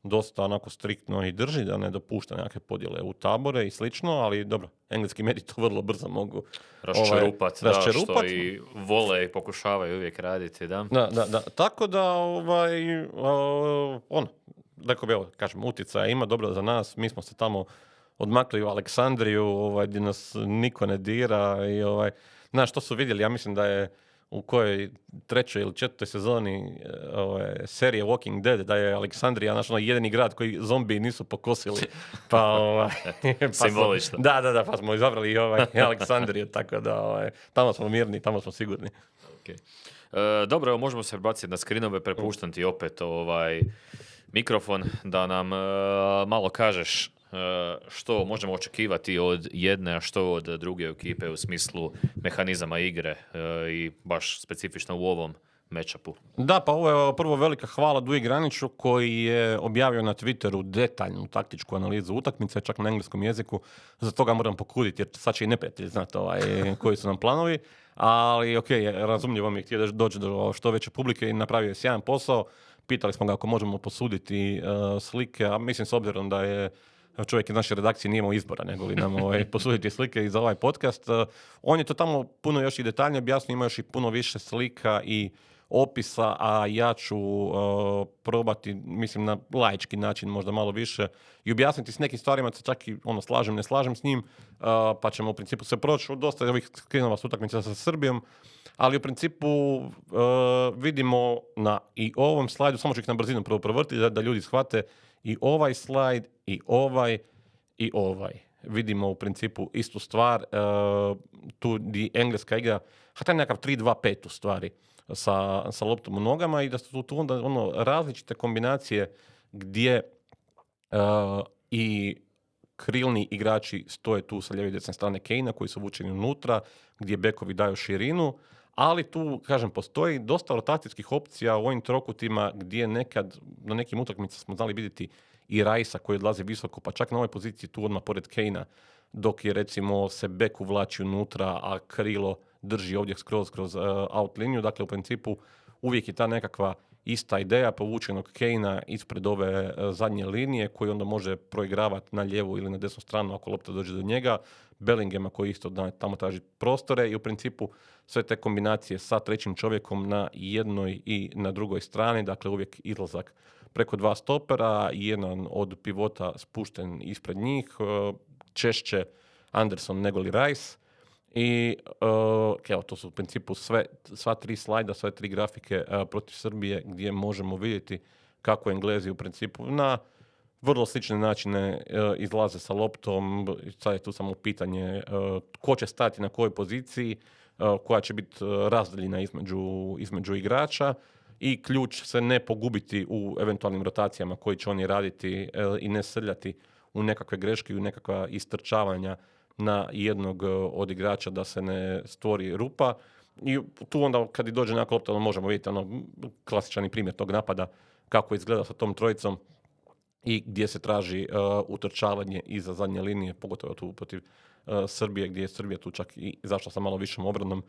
Speaker 2: dosta onako striktno i drži, da ne dopušta nekakve podjele u tabore i slično, ali dobro, engleski mediji to vrlo brzo mogu
Speaker 1: raščerupat, što i vole i pokušavaju uvijek raditi, da.
Speaker 2: Da. Tako da, rekao bi, kažem, utjecaja ima, dobro za nas, mi smo se tamo odmakli u Aleksandriju, gdje nas niko ne dira i znaš, što su vidjeli, ja mislim da je u kojoj 3. ili 4. sezoni serije Walking Dead, da je Aleksandrija jedini grad koji zombiji nisu pokosili. Pa
Speaker 1: simbolično.
Speaker 2: Da, pa smo izabrali Aleksandriju, tako da tamo smo mirni, tamo smo sigurni.
Speaker 1: Okay. Dobro, evo, možemo se prebaciti na screenove, prepuštam ti opet mikrofon da nam malo kažeš što možemo očekivati od jedne, a što od druge ekipe u smislu mehanizama igre i baš specifično u ovom matchupu.
Speaker 2: Da, pa ovo je prvo velika hvala Duji Graniću koji je objavio na Twitteru detaljnu taktičku analizu utakmice, čak na engleskom jeziku. Za toga moram pokuditi jer sad će i neprijatelj znati koji su nam planovi. Ali razumljivo mi je htio doći do što veće publike i napravio je sjajan posao. Pitali smo ga ako možemo posuditi slike, a mislim s obzirom da je čovjek iz naše redakcije nije imao izbora, nego li nam posuditi slike i za ovaj podcast. On je to tamo puno još i detaljnije objasnio, ima još i puno više slika i opisa, a ja ću probati, mislim, na laički način možda malo više i objasniti s nekim stvarima, se čak i slažem, ne slažem s njim, pa ćemo u principu se proći u dosta ovih skrinova s utakmica sa Srbijom, ali u principu vidimo na i ovom slajdu, samo ću ih na brzinu prvo provrtiti da ljudi shvate, i ovaj slajd, i ovaj, i ovaj. Vidimo u principu istu stvar, tu di Engleska igra, taj nekakav 3-2-5 u stvari, sa loptom u nogama, i da su tu onda različite kombinacije gdje i krilni igrači stoje tu sa lijeve i desne strane Kane-a koji su vučeni unutra, gdje bekovi daju širinu, ali tu, kažem, postoji dosta rotacijskih opcija u ovim trokutima gdje nekad na nekim utakmicama smo znali vidjeti i Rice-a koji odlazi visoko, pa čak na ovoj poziciji tu odmah pored Kane-a, dok je recimo se bek uvlači unutra, a krilo drži ovdje kroz out liniju. Dakle, u principu uvijek je ta nekakva ista ideja povučenog Kane-a ispred ove zadnje linije koji onda može proigravati na lijevu ili na desnu stranu ako lopta dođe do njega. Bellingema koji isto tamo traži prostore i u principu sve te kombinacije sa trećim čovjekom na jednoj i na drugoj strani. Dakle, uvijek izlazak preko dva stopera, jedan od pivota spušten ispred njih, češće Anderson nego li Rice. I evo, to su u principu sva tri slajda, sve tri grafike protiv Srbije gdje možemo vidjeti kako Englezi u principu na vrlo slične načine izlaze sa loptom. Sad je tu samo pitanje ko će stati na kojoj poziciji, koja će biti razdaljina između igrača i ključ se ne pogubiti u eventualnim rotacijama koji će oni raditi i ne srljati u nekakve greške i u nekakva istrčavanja na jednog od igrača da se ne stvori rupa. I tu onda kad i dođe nekako lopta možemo vidjeti klasičan primjer tog napada kako izgleda sa tom trojicom i gdje se traži utrčavanje iza zadnje linije, pogotovo tu protiv Srbije, gdje je Srbija tu čak i izašla sa malo višom obranom.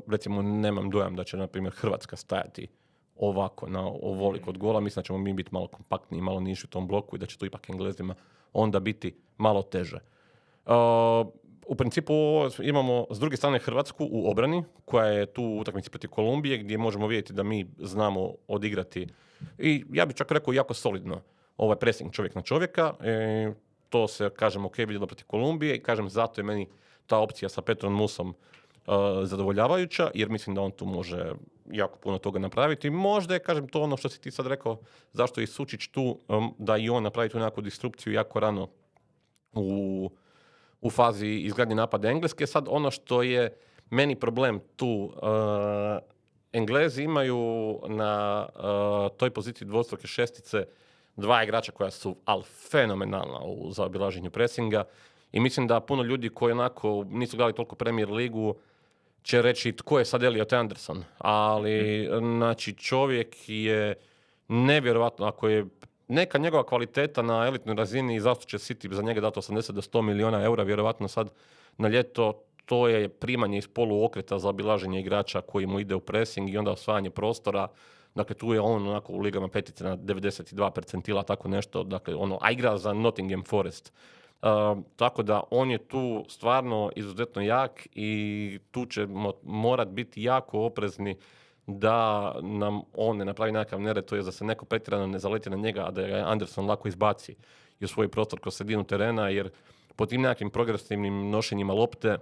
Speaker 2: Recimo, nemam dojam da će, na primjer, Hrvatska stajati ovako na ovoliko od gola. Mislim da ćemo mi biti malo kompaktniji, malo niži u tom bloku i da će tu ipak Englezima onda biti malo teže. U principu imamo s druge strane Hrvatsku u obrani, koja je tu u utakmici protiv Kolumbije, gdje možemo vidjeti da mi znamo odigrati i ja bih čak rekao jako solidno ovaj pressing čovjek na čovjeka. To se, kažem, ok, vidjelo protiv Kolumbije i kažem, zato je meni ta opcija sa Petrom Musom zadovoljavajuća, jer mislim da on tu može jako puno toga napraviti. Možda je, kažem, to ono što si ti sad rekao, zašto je Sučić tu, da i on napravi tu nekakvu disrupciju jako rano u fazi izgradnje napada Engleske. Sad ono što je meni problem tu, Englezi imaju na toj poziciji dvostruke šestice dva igrača koja su fenomenalna u zaobilaženju presinga i mislim da puno ljudi koji onako nisu gledali toliko Premier ligu će reći tko je sad Elliot Anderson, ali znači čovjek je nevjerojatno, ako je neka njegova kvaliteta na elitnoj razini i zašto će City za njega dati 80 do 100 milijuna eura, vjerojatno sad na ljeto, to je primanje iz poluokreta za obilaženje igrača koji mu ide u pressing i onda osvajanje prostora. Dakle, tu je on onako u ligama petice na 92 percentila, tako nešto. Dakle, a igra za Nottingham Forest. Tako da on je tu stvarno izuzetno jak i tu ćemo morat biti jako oprezni da nam on ne napravi nekakav nered, to je da se neko pretjerano ne zaleti na njega, a da je Anderson lako izbaci i u svoj prostor kroz sredinu terena, jer po tim nekakvim progresivnim nošenjima lopte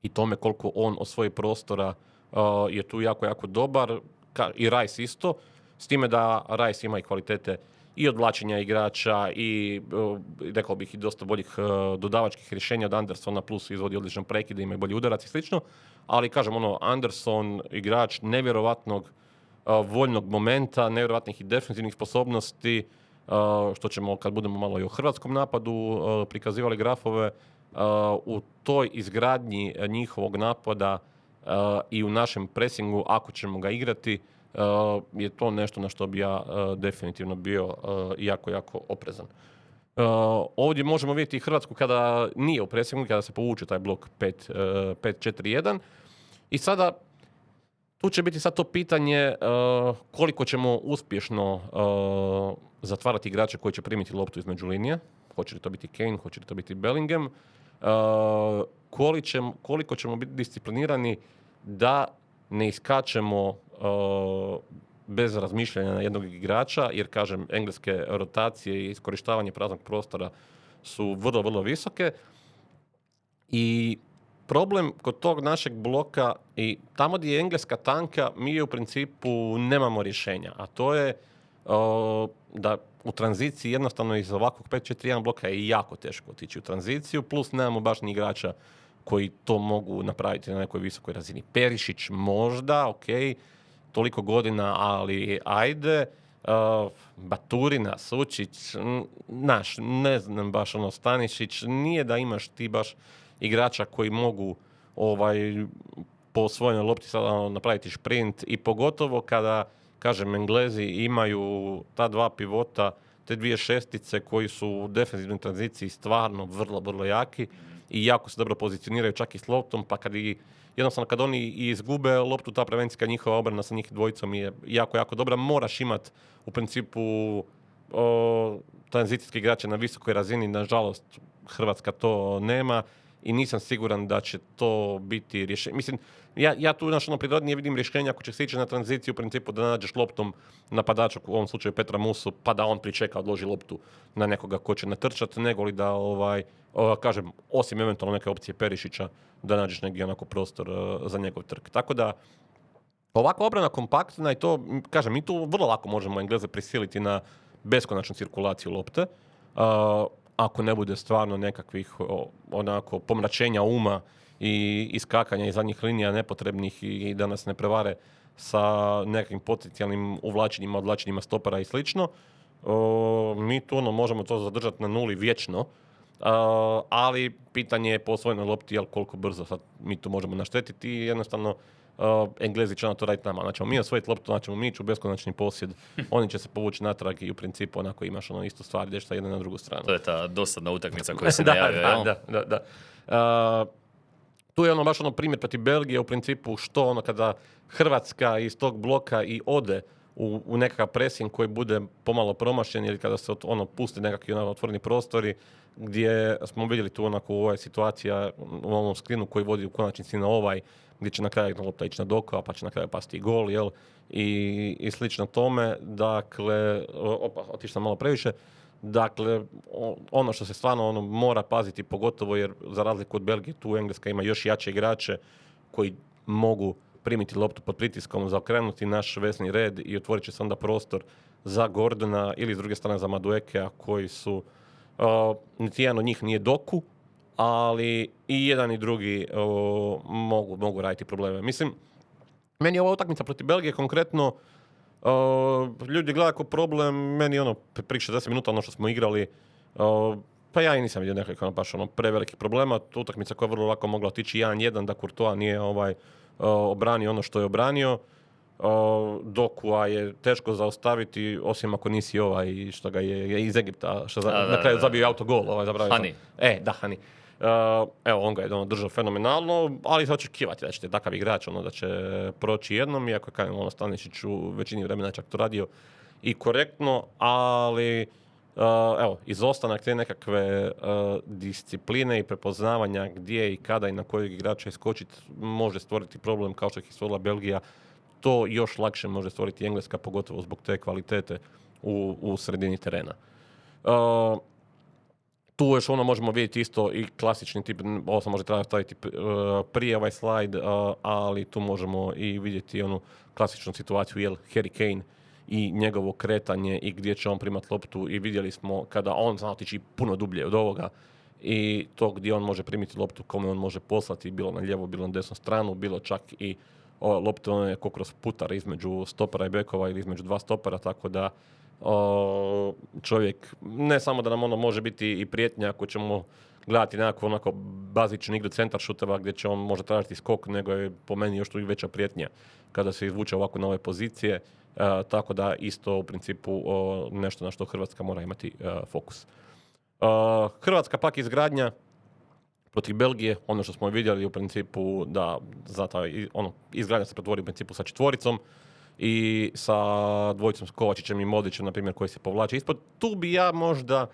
Speaker 2: i tome koliko on osvoji prostora je tu jako, jako dobar. I Rice isto, s time da Rice ima i kvalitete i odvlačenja igrača i rekao bih i dosta boljih dodavačkih rješenja od Andersona, plus izvodi odličan prekid, ima i bolji udarac i slično. Ali kažem, Anderson, igrač nevjerovatnog voljnog momenta, nevjerovatnih i defensivnih sposobnosti, što ćemo kad budemo malo i o hrvatskom napadu prikazivali grafove, u toj izgradnji njihovog napada i u našem pressingu, ako ćemo ga igrati, je to nešto na što bi ja definitivno bio jako, jako oprezan. Ovdje možemo vidjeti i Hrvatsku kada nije u pressingu, kada se povuče taj blok 5-4-1. I sada, tu će biti sad to pitanje koliko ćemo uspješno zatvarati igrače koji će primiti loptu između linija. hoće li to biti Kane, hoće li to biti Bellingham, koliko ćemo biti disciplinirani da ne iskačemo bez razmišljanja na jednog igrača, jer kažem, engleske rotacije i iskorištavanje praznog prostora su vrlo, vrlo visoke. I problem kod tog našeg bloka i tamo gdje je Engleska tanka, mi u principu nemamo rješenja, a to je da u tranziciji jednostavno iz ovakvog 5-4-1 bloka je jako teško otići u tranziciju, plus nemamo baš ni igrača koji to mogu napraviti na nekoj visokoj razini. Perišić možda, ok, toliko godina, ali ajde. Baturina, Sučić, ne znam baš Stanišić, nije da imaš ti baš igrača koji mogu po svojoj lopti sada napraviti šprint i pogotovo kada, kažem, Englezi imaju ta dva pivota, te dvije šestice koji su u defenzivnoj tranziciji stvarno vrlo, vrlo jaki i jako se dobro pozicioniraju čak i s loptom, pa jednostavno kad oni izgube loptu, ta prevencijska njihova obrana sa njih dvojicom je jako, jako dobra. Moraš imati u principu tranzicijske igrače na visokoj razini, nažalost Hrvatska to nema i nisam siguran da će to biti rješenje. Mislim, ja tu prirodnije vidim rješenja ako će se ići na tranziciju u principu da nađeš loptom napadača, u ovom slučaju Petra Musu, pa da on pričeka, odloži loptu na nekoga ko će natrčati, nego li da, kažem, osim eventualno neke opcije Perišića, da nađeš negdje onako prostor za njegov trk. Tako da, ovakva obrana kompaktna i to, kažem, mi tu vrlo lako možemo Engleze prisiliti na beskonačnu cirkulaciju lopte. Ako ne bude stvarno nekakvih onako pomračenja uma i iskakanja iz zadnjih linija nepotrebnih i da nas ne prevare sa nekakvim potencijalnim uvlačenjima, odvlačenjima stopera i slično, mi tu možemo to zadržati na nuli vječno, ali pitanje je po osvojenoj lopti, jel koliko brzo sad mi tu možemo naštetiti i jednostavno Englezi će na to raditi nama. Znači, mi osvojiti loptu, znači mi ići u beskonačni posjed, oni će se povući natrag i u principu onako imaš istu stvar, ideš sa jedne na drugu stranu.
Speaker 1: To je ta dosadna utakmica koja se najavio, jel?
Speaker 2: Da. Tu je baš primjer protiv Belgije u principu što kada Hrvatska iz tog bloka i ode u nekakav pressing koji bude pomalo promašen ili kada se pusti nekakvi otvoreni prostori gdje smo vidjeli tu u ovoj situacija u ovom skrinu koji vodi u konačnici na gdje će na kraju lopta ići na Dokova, pa će na kraju pasti i gol, jel? I slično tome. Dakle, otišao sam malo previše. Dakle, ono što se stvarno mora paziti, pogotovo jer za razliku od Belgije, tu Engleska ima još jače igrače koji mogu primiti loptu pod pritiskom, zaokrenuti naš vesni red i otvorit će se onda prostor za Gordona ili s druge strane za Maduekea koji su, niti jedan od njih nije Doku, ali i jedan i drugi mogu raditi probleme. Mislim, meni je ova utakmica protiv Belgije konkretno, ljudi gledaju kao problem, meni prije 60 minuta što smo igrali, pa ja i nisam vidio nekakvih baš prevelikih problema. Utakmica koja je vrlo lako mogla otići 1-1, da Courtois nije obranio ono što je obranio. Dokua je teško zaustaviti, osim ako nisi što ga je iz Egipta, što na kraju zabio autogol.
Speaker 1: Hani.
Speaker 2: Hani. Evo, on ga je držao fenomenalno, ali se očekivati da će takav igrač, da će proći jednom, iako je Stanišić u većini vremena čak to radio i korektno, ali evo, izostanak te nekakve discipline i prepoznavanja gdje i kada i na kojeg igrača iskočiti može stvoriti problem kao što ih stvorila Belgija. To još lakše može stvoriti Engleska, pogotovo zbog te kvalitete u sredini terena. Tu još možemo vidjeti isto i klasični tip, ovo sam možda staviti prije ovaj slajd, ali tu možemo i vidjeti onu klasičnu situaciju, jel Harry Kane i njegovo kretanje i gdje će on primati loptu i vidjeli smo kada on zna otići puno dublje od ovoga i to gdje on može primiti loptu, kome on može poslati, bilo na lijevu, bilo na desnu stranu, bilo čak i lopte one ko kroz putar između stopera i bekova ili između dva stopera, tako da čovjek ne samo da nam može biti i prijetnja ako ćemo gledati nekako onako bazičnu igru centar šuteva gdje će on možda tražiti skok, nego je po meni još tu i veća prijetnja kada se izvuče ovako na ove pozicije, tako da isto u principu nešto na što Hrvatska mora imati fokus. Hrvatska pak izgradnja protiv Belgije, ono što smo vidjeli u principu da izgradnja se pretvori u principu sa četvoricom i sa dvojicom s Kovačićem i Modrićem, na primjer, koji se povlače ispod. Tu bi ja možda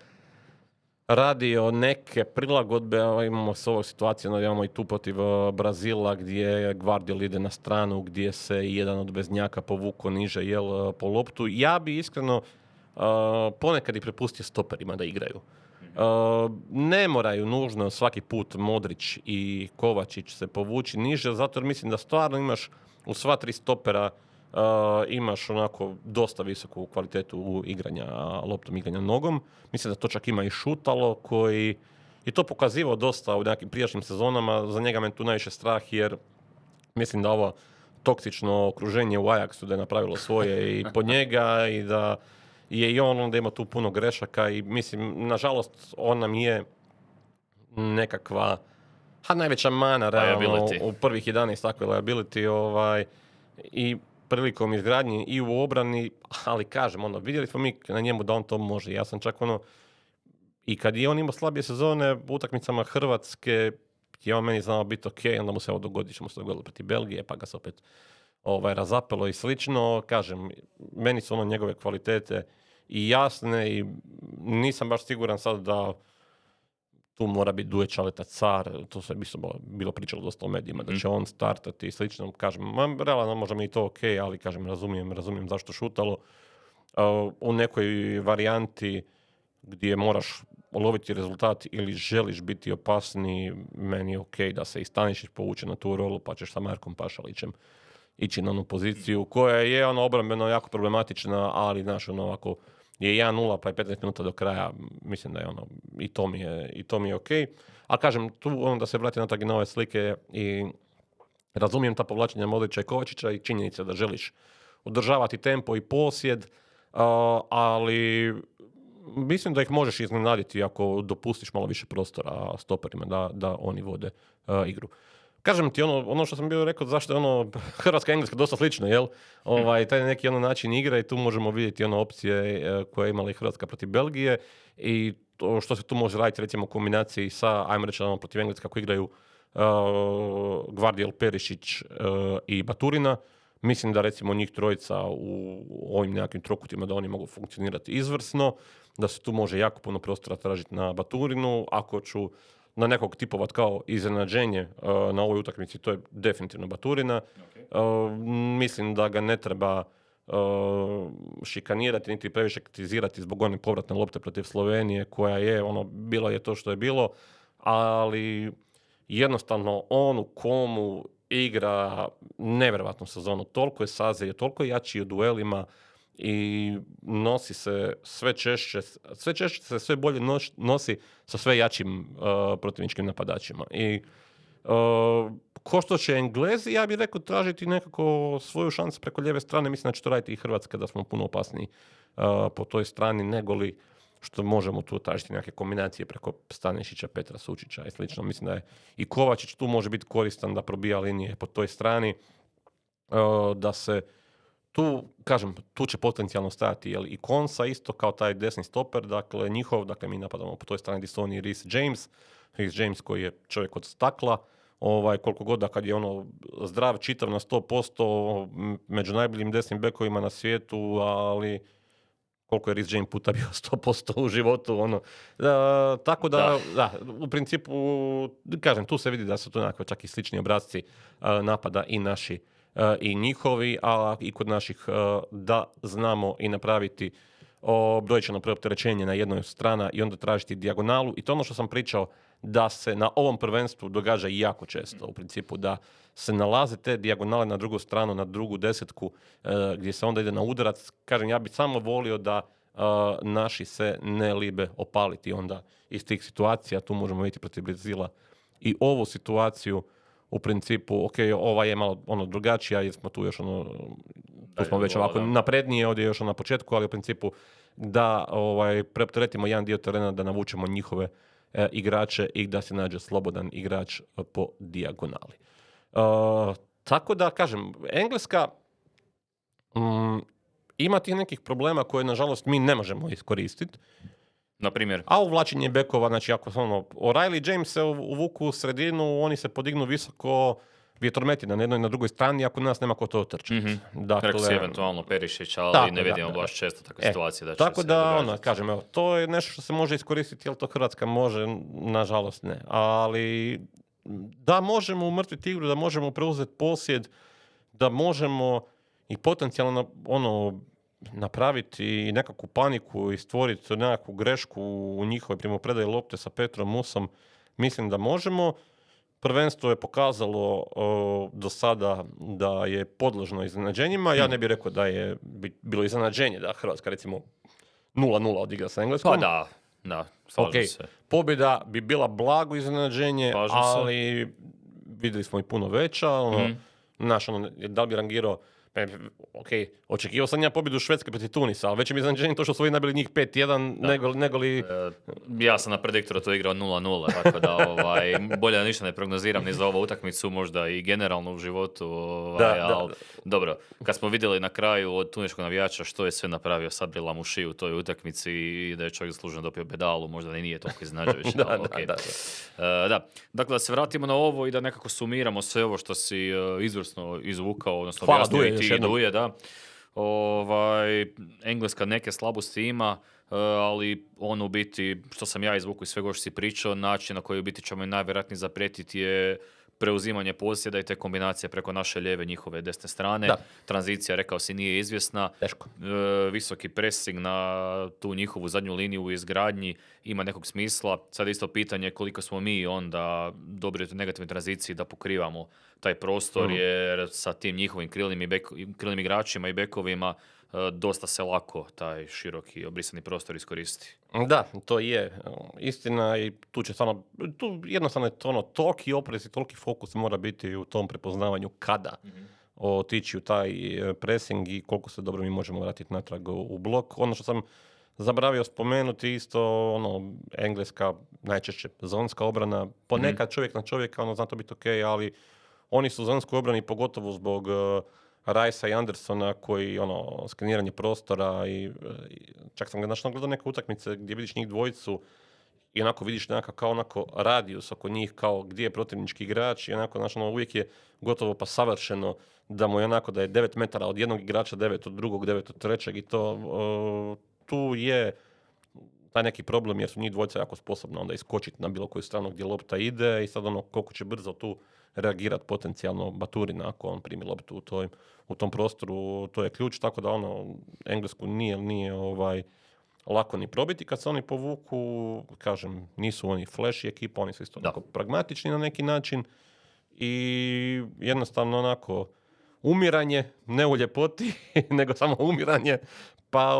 Speaker 2: radio neke prilagodbe, imamo s ovog situacije, imamo i tu protiv Brazila gdje Gvardiol ide na stranu, gdje se jedan od veznjaka povuko niže po loptu. Ja bi iskreno ponekad i prepustio stoperima da igraju. Ne moraju nužno svaki put Modrić i Kovačić se povući niže, zato jer mislim da stvarno imaš u sva tri stopera imaš onako dosta visoku kvalitetu u igranja loptom, igranja nogom. Mislim da to čak ima i Šutalo koji je to pokazivao dosta u nekim prijašnjim sezonama. Za njega me tu najviše strah jer mislim da ovo toksično okruženje u Ajaxu da je napravilo svoje i pod njega i da je i on onda ima tu puno grešaka i mislim, nažalost, on nam je nekakva najveća mana realno u prvih 11 takve liability i prilikom izgradnje i u obrani, ali kažem, vidjeli smo mi na njemu da on to može. Ja sam čak i kad je on imao slabije sezone u utakmicama Hrvatske, je on meni znao biti ok, onda mu se ćemo se dogodilo protiv Belgije, pa ga se opet razapelo i slično. Kažem, meni su njegove kvalitete i jasne i nisam baš siguran sad da tu mora biti Duje Čaleta Car, to se bilo pričalo dosta u medijima, da će on startati i slično. Kažem, realno možda mi je to ok, ali kažem, razumijem zašto Šutalo. U nekoj varijanti gdje moraš loviti rezultat ili želiš biti opasniji, meni je ok da se i Stanišić povuče na tu rolu, pa ćeš sa Markom Pašalićem ići na onu poziciju koja je obrambeno jako problematična, ali znaš, ovako je 1-0 pa je 15 minuta do kraja, mislim da je i to mi je ok. A kažem, tu da se vrati natrag na ove slike i razumijem ta povlačenja Modrića i Kovačića i činjenica da želiš održavati tempo i posjed, ali mislim da ih možeš iznenaditi ako dopustiš malo više prostora stoperima da oni vode igru. Kažem ti ono što sam bio rekao, zašto je Hrvatska i Engleska dosta slično, jel? Taj neki način igre i tu možemo vidjeti opcije koje je imala i Hrvatska protiv Belgije i to što se tu može raditi recimo u kombinaciji sa, ajmo reći, protiv Engleska kako igraju Gvardiol, Perišić i Baturina. Mislim da recimo njih trojica u ovim nekakvim trokutima da oni mogu funkcionirati izvrsno, da se tu može jako puno prostora tražiti na Baturinu. Ako ću na nekog tipovat kao iznenađenje na ovoj utakmici, to je definitivno Baturina. Okay. Mislim da ga ne treba šikanirati, niti previše kritizirati zbog one povratne lopte protiv Slovenije, koja je, bilo je to što je bilo, ali jednostavno on u Komu igra nevjerovatnu sezonu. Toliko je sazrio, toliko je jači u duelima i nosi se sve češće se sve bolje nosi sa sve jačim protivničkim napadačima. I ko što će Englezi, ja bih rekao, tražiti nekako svoju šansu preko lijeve strane. Mislim da će to raditi i Hrvatska, da smo puno opasniji po toj strani negoli što možemo tu tražiti neke kombinacije preko Stanišića, Petra Sučića i slično. Mislim da je i Kovačić tu može biti koristan da probija linije po toj strani, da se tu će potencijalno stajati i Konsa isto kao taj desni stoper, dakle mi napadamo po toj strani gdje su oni Reece James koji je čovjek od stakla, koliko god da kad je zdrav, čitav na 100%, među najboljim desnim bekovima na svijetu, ali koliko je Reece James puta bio 100% u životu, tako da, u principu, kažem, tu se vidi da su tu nekako čak i slični obrazci napada i naši i njihovi, a i kod naših da znamo i napraviti brojčano preopterećenje na jednoj strana i onda tražiti dijagonalu. I to ono što sam pričao, da se na ovom prvenstvu događa jako često, u principu da se nalaze te dijagonale na drugu stranu, na drugu desetku, gdje se onda ide na udarac. Kažem, ja bih samo volio da naši se ne libe opaliti onda iz tih situacija. Tu možemo vidjeti protiv Brazila i ovu situaciju. U principu, ok, ova je malo drugačija, jer smo tu još tu smo već ovako napredniji, ovdje još na početku, ali u principu da preopteretimo jedan dio terena, da navučemo njihove igrače i da se nađe slobodan igrač po dijagonali. Tako da, kažem, Engleska ima tih nekih problema koje, nažalost, mi ne možemo iskoristiti.
Speaker 1: Na primjer.
Speaker 2: A uvlačenje bekova, znači ako O'Reilly i James se uvuku u sredinu, oni se podignu visoko, vjetrometi na jednoj i na drugoj strani, ako nas nema ko to otrčati. Dakle,
Speaker 1: Rekao si eventualno Perišić, ali
Speaker 2: Tako,
Speaker 1: ne vidimo
Speaker 2: da.
Speaker 1: baš često takve situacije da će
Speaker 2: tako
Speaker 1: se
Speaker 2: da,
Speaker 1: događati.
Speaker 2: kažem, evo, to je nešto što se može iskoristiti, jel to Hrvatska može, nažalost ne. Ali da možemo umrtviti igru, da možemo preuzeti posjed, da možemo i potencijalno napraviti nekakvu paniku i stvoriti nekakvu grešku u njihovoj primopredaji lopte sa Petrom Musom, mislim da možemo. Prvenstvo je pokazalo do sada da je podložno iznenađenjima. Ja ne bih rekao da je bilo iznenađenje da Hrvatska recimo 0-0 odigra sa Engleskom.
Speaker 1: Pa da, slažem se.
Speaker 2: Pobjeda bi bila blago iznenađenje,
Speaker 1: Slažem se.
Speaker 2: ali vidjeli smo i puno veća. Da li bi rangirao, očekivao sam ja pobjedu Švedske protiv Tunisa, ali već mi iznenađenje to što su ovi nabili njih 5-1 nego li...
Speaker 1: Ja sam na prediktoru to igrao 0-0, tako da bolje da ništa ne prognoziram ni za ovu utakmicu, možda i generalno u životu. Ali, dobro, kad smo vidjeli na kraju od tuniškog navijača što je sve napravio Sabri Lamouchi u toj utakmici i da je čovjek zasluženo dobio pedalu, možda da i nije toliko iznenađujuće. Da. Dakle, da se vratimo na ovo i da nekako sumiramo sve ovo što si izvrsno izvukao, odnosno objasnio i ti i Duje, da. Engleska neke slabosti ima, ali ono u biti, što sam ja izvukao iz svega što si pričao, način na koji u biti ćemo i najvjerojatnije zaprijetiti je preuzimanje posjeda i te kombinacije preko naše lijeve, njihove desne strane.
Speaker 2: Da.
Speaker 1: Tranzicija, rekao si, nije izvjesna.
Speaker 2: Teško.
Speaker 1: Visoki pressing na tu njihovu zadnju liniju u izgradnji ima nekog smisla. Sad je isto pitanje koliko smo mi onda dobri u negativnoj tranziciji da pokrivamo taj prostor, jer sa tim njihovim krilnim igračima i bekovima dosta se lako taj široki obrisani prostor iskoristi.
Speaker 2: Da, to je istina i tu jednostavno je to toliki oprez i toliki fokus mora biti u tom prepoznavanju kada otići u taj pressing i koliko se dobro mi možemo vratiti natrag u blok. Ono što sam zaboravio spomenuti isto, engleska, najčešće zonska obrana, ponekad čovjek na čovjeka, zna to biti ok, ali oni su u zonskoj obrani pogotovo zbog Ricea i Andersona koji skeniranje prostora i čak sam gledao neke utakmice gdje vidiš njih dvojicu i onako vidiš onako radijus oko njih kao gdje je protivnički igrač i uvijek je gotovo pa savršeno da mu je da je 9 metara od jednog igrača, 9 od drugog, 9 od trećeg i to tu je taj neki problem jer su njih dvojica jako sposobna onda iskočiti na bilo koju stranu gdje lopta ide i sad koliko će brzo tu reagirati potencijalno Baturina ako on primi loptu u tom prostoru, to je ključ, tako da Englesku nije lako ni probiti. Kad se oni povuku, kažem, nisu oni flashy ekipa, oni su isto onako pragmatični na neki način i jednostavno umiranje, ne u ljepoti, nego samo umiranje, pa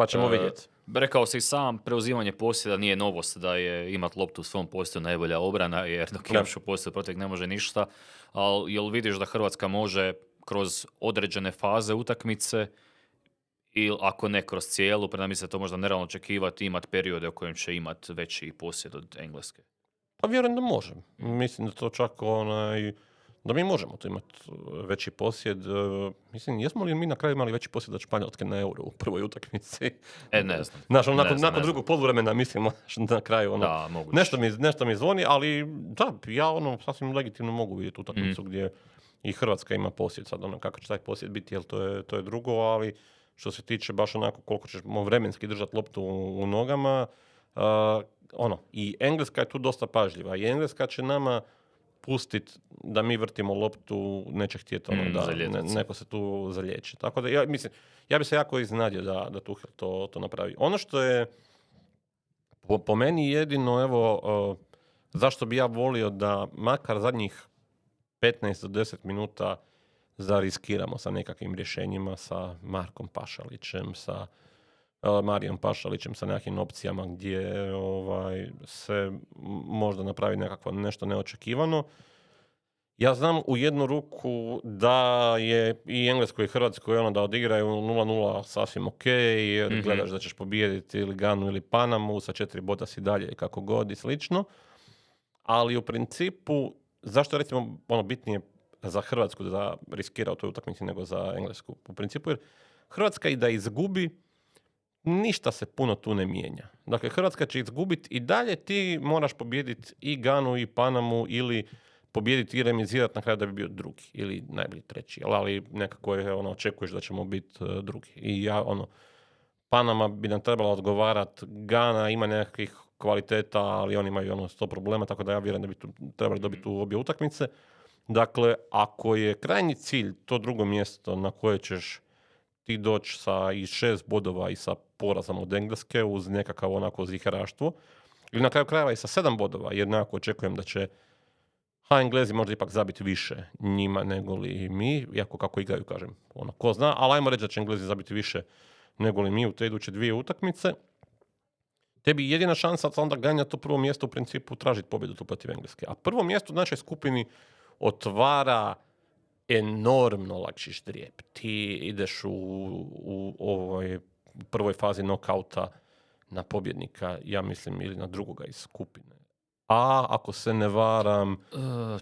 Speaker 2: ćemo vidjeti.
Speaker 1: Rekao si sam, preuzimanje posjeda nije novost da je imat loptu u svom posjedu najbolja obrana, jer dok imaš u posjedu protiv ne može ništa, ali jel vidiš da Hrvatska može kroz određene faze utakmice ili ako ne kroz cijelu, prema mi se to možda nerealno očekivati, imat periode u kojem će imat veći posjed od Engleske?
Speaker 2: Pa vjerujem da može. Mislim da to čak da mi možemo tu imati veći posjed. Mislim, jesmo li mi na kraju imali veći posjed od Španjolske na Euro u prvoj utakmici?
Speaker 1: Ne znam.
Speaker 2: Nakon drugog poluvremena, mislim, na kraju nešto mi zvoni, ali da, ja sasvim legitimno mogu vidjeti utakmicu gdje i Hrvatska ima posjed. Sad kako će taj posjed biti, jer to je drugo, ali što se tiče baš koliko ćemo vremenski držati loptu u nogama, i Engleska je tu dosta pažljiva i Engleska će nama pustiti da mi vrtimo loptu, neće htjeti da neko se tu zalječi. Tako da, ja bi se jako iznenadio da Tuchel to napravi. Ono što je po meni jedino, zašto bi ja volio da makar zadnjih 15 do 10 minuta zariskiramo sa nekakvim rješenjima, sa Markom Pašalićem, sa Marijom Pašalićem, sa nekakvim opcijama gdje se možda napravi nešto neočekivano. Ja znam u jednu ruku da je i Engleskoj i Hrvatskoj da odigraju 0-0 sasvim ok, jer gledaš da ćeš pobijediti ili Ganu ili Panamu, sa 4 boda si dalje kako god i slično. Ali u principu, zašto je recimo bitnije za Hrvatsku da riskira u toj utakmici nego za Englesku? U principu jer Hrvatska i da izgubi, ništa se puno tu ne mijenja. Dakle, Hrvatska će izgubiti i dalje ti moraš pobijediti i Ganu i Panamu ili pobijediti i remizirati na kraju da bi bio drugi ili najbolji treći, ali nekako je očekuješ da ćemo biti drugi. I ja Panama bi nam trebala odgovarati, Gana ima nekakvih kvaliteta, ali oni imaju 100 problema, tako da ja vjerujem da bi tu trebali dobiti u obje utakmice. Dakle, ako je krajnji cilj to drugo mjesto na koje ćeš ti doći sa i 6 bodova i sa porazom od Engleske uz nekakav onako ziheraštvo, ili na kraju krajeva i sa 7 bodova, jer nekako očekujem da će Englezi možda ipak zabiti više njima nego li mi, iako kako igraju, kažem, ko zna, ali ajmo reći da će Englezi zabiti više nego li mi u te iduće 2 utakmice. Tebi jedina šansa da onda ganja to prvo mjesto u principu tražiti pobjedu tu protiv Engleske. A prvo mjesto u našoj skupini otvara enormno lakši ždrijeb. Ti ideš u ovoj prvoj fazi nokauta na pobjednika, ja mislim, ili na drugoga iz skupine. A ako se ne varam...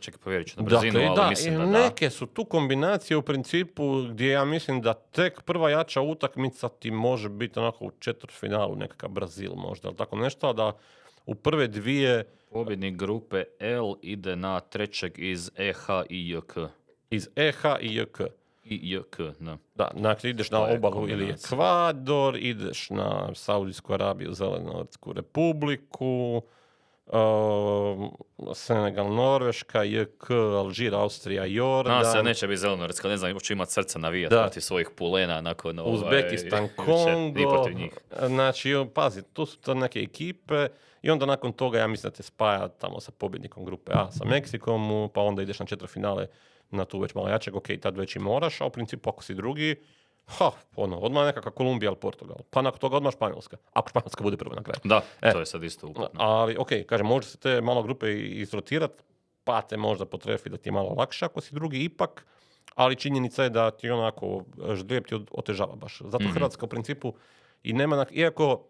Speaker 1: Čekaj, povjerit ću na brzinu, ali mislim da
Speaker 2: neke su tu kombinacije u principu gdje ja mislim da tek prva jača utakmica ti može biti onako u četvrtfinalu, nekakav Brazil možda, ali tako nešto, da u prve 2...
Speaker 1: Pobjednik grupe L ide na trećeg iz EH i JK.
Speaker 2: Iz EH i JK.
Speaker 1: I JK, da.
Speaker 2: Da, znači ideš na obalu ili Ekvador, ideš na Saudijsku Arabiju, Zelenorsku republiku, Senegal, Norveška, JK, Alžir, Austrija, Jordan.
Speaker 1: Sad neće biti Zelenorska, ne znam, uopće imati srca navijati protiv svojih pulena nakon
Speaker 2: Uzbekistan, Kongo. Znači, pazi, tu su to neke ekipe i onda nakon toga ja mislim da te spaja tamo sa pobjednikom grupe A sa Meksikom, pa onda ideš na četvrtfinale na tu već malo jačeg, ok, tad već i moraš, a u principu ako si drugi, odmah nekakva Kolumbija ili Portugal. Pa nakon toga odmah Španjolska. Ako Španjolska bude prva na kraju.
Speaker 1: Da, to je sad isto uputno.
Speaker 2: Ali, ok, kažem, može se te malo grupe izrotirati, pa te možda potrefi da ti je malo lakše ako si drugi ipak, ali činjenica je da ti onako ždrijeb ti otežava baš. Zato Hrvatska u principu i nema, iako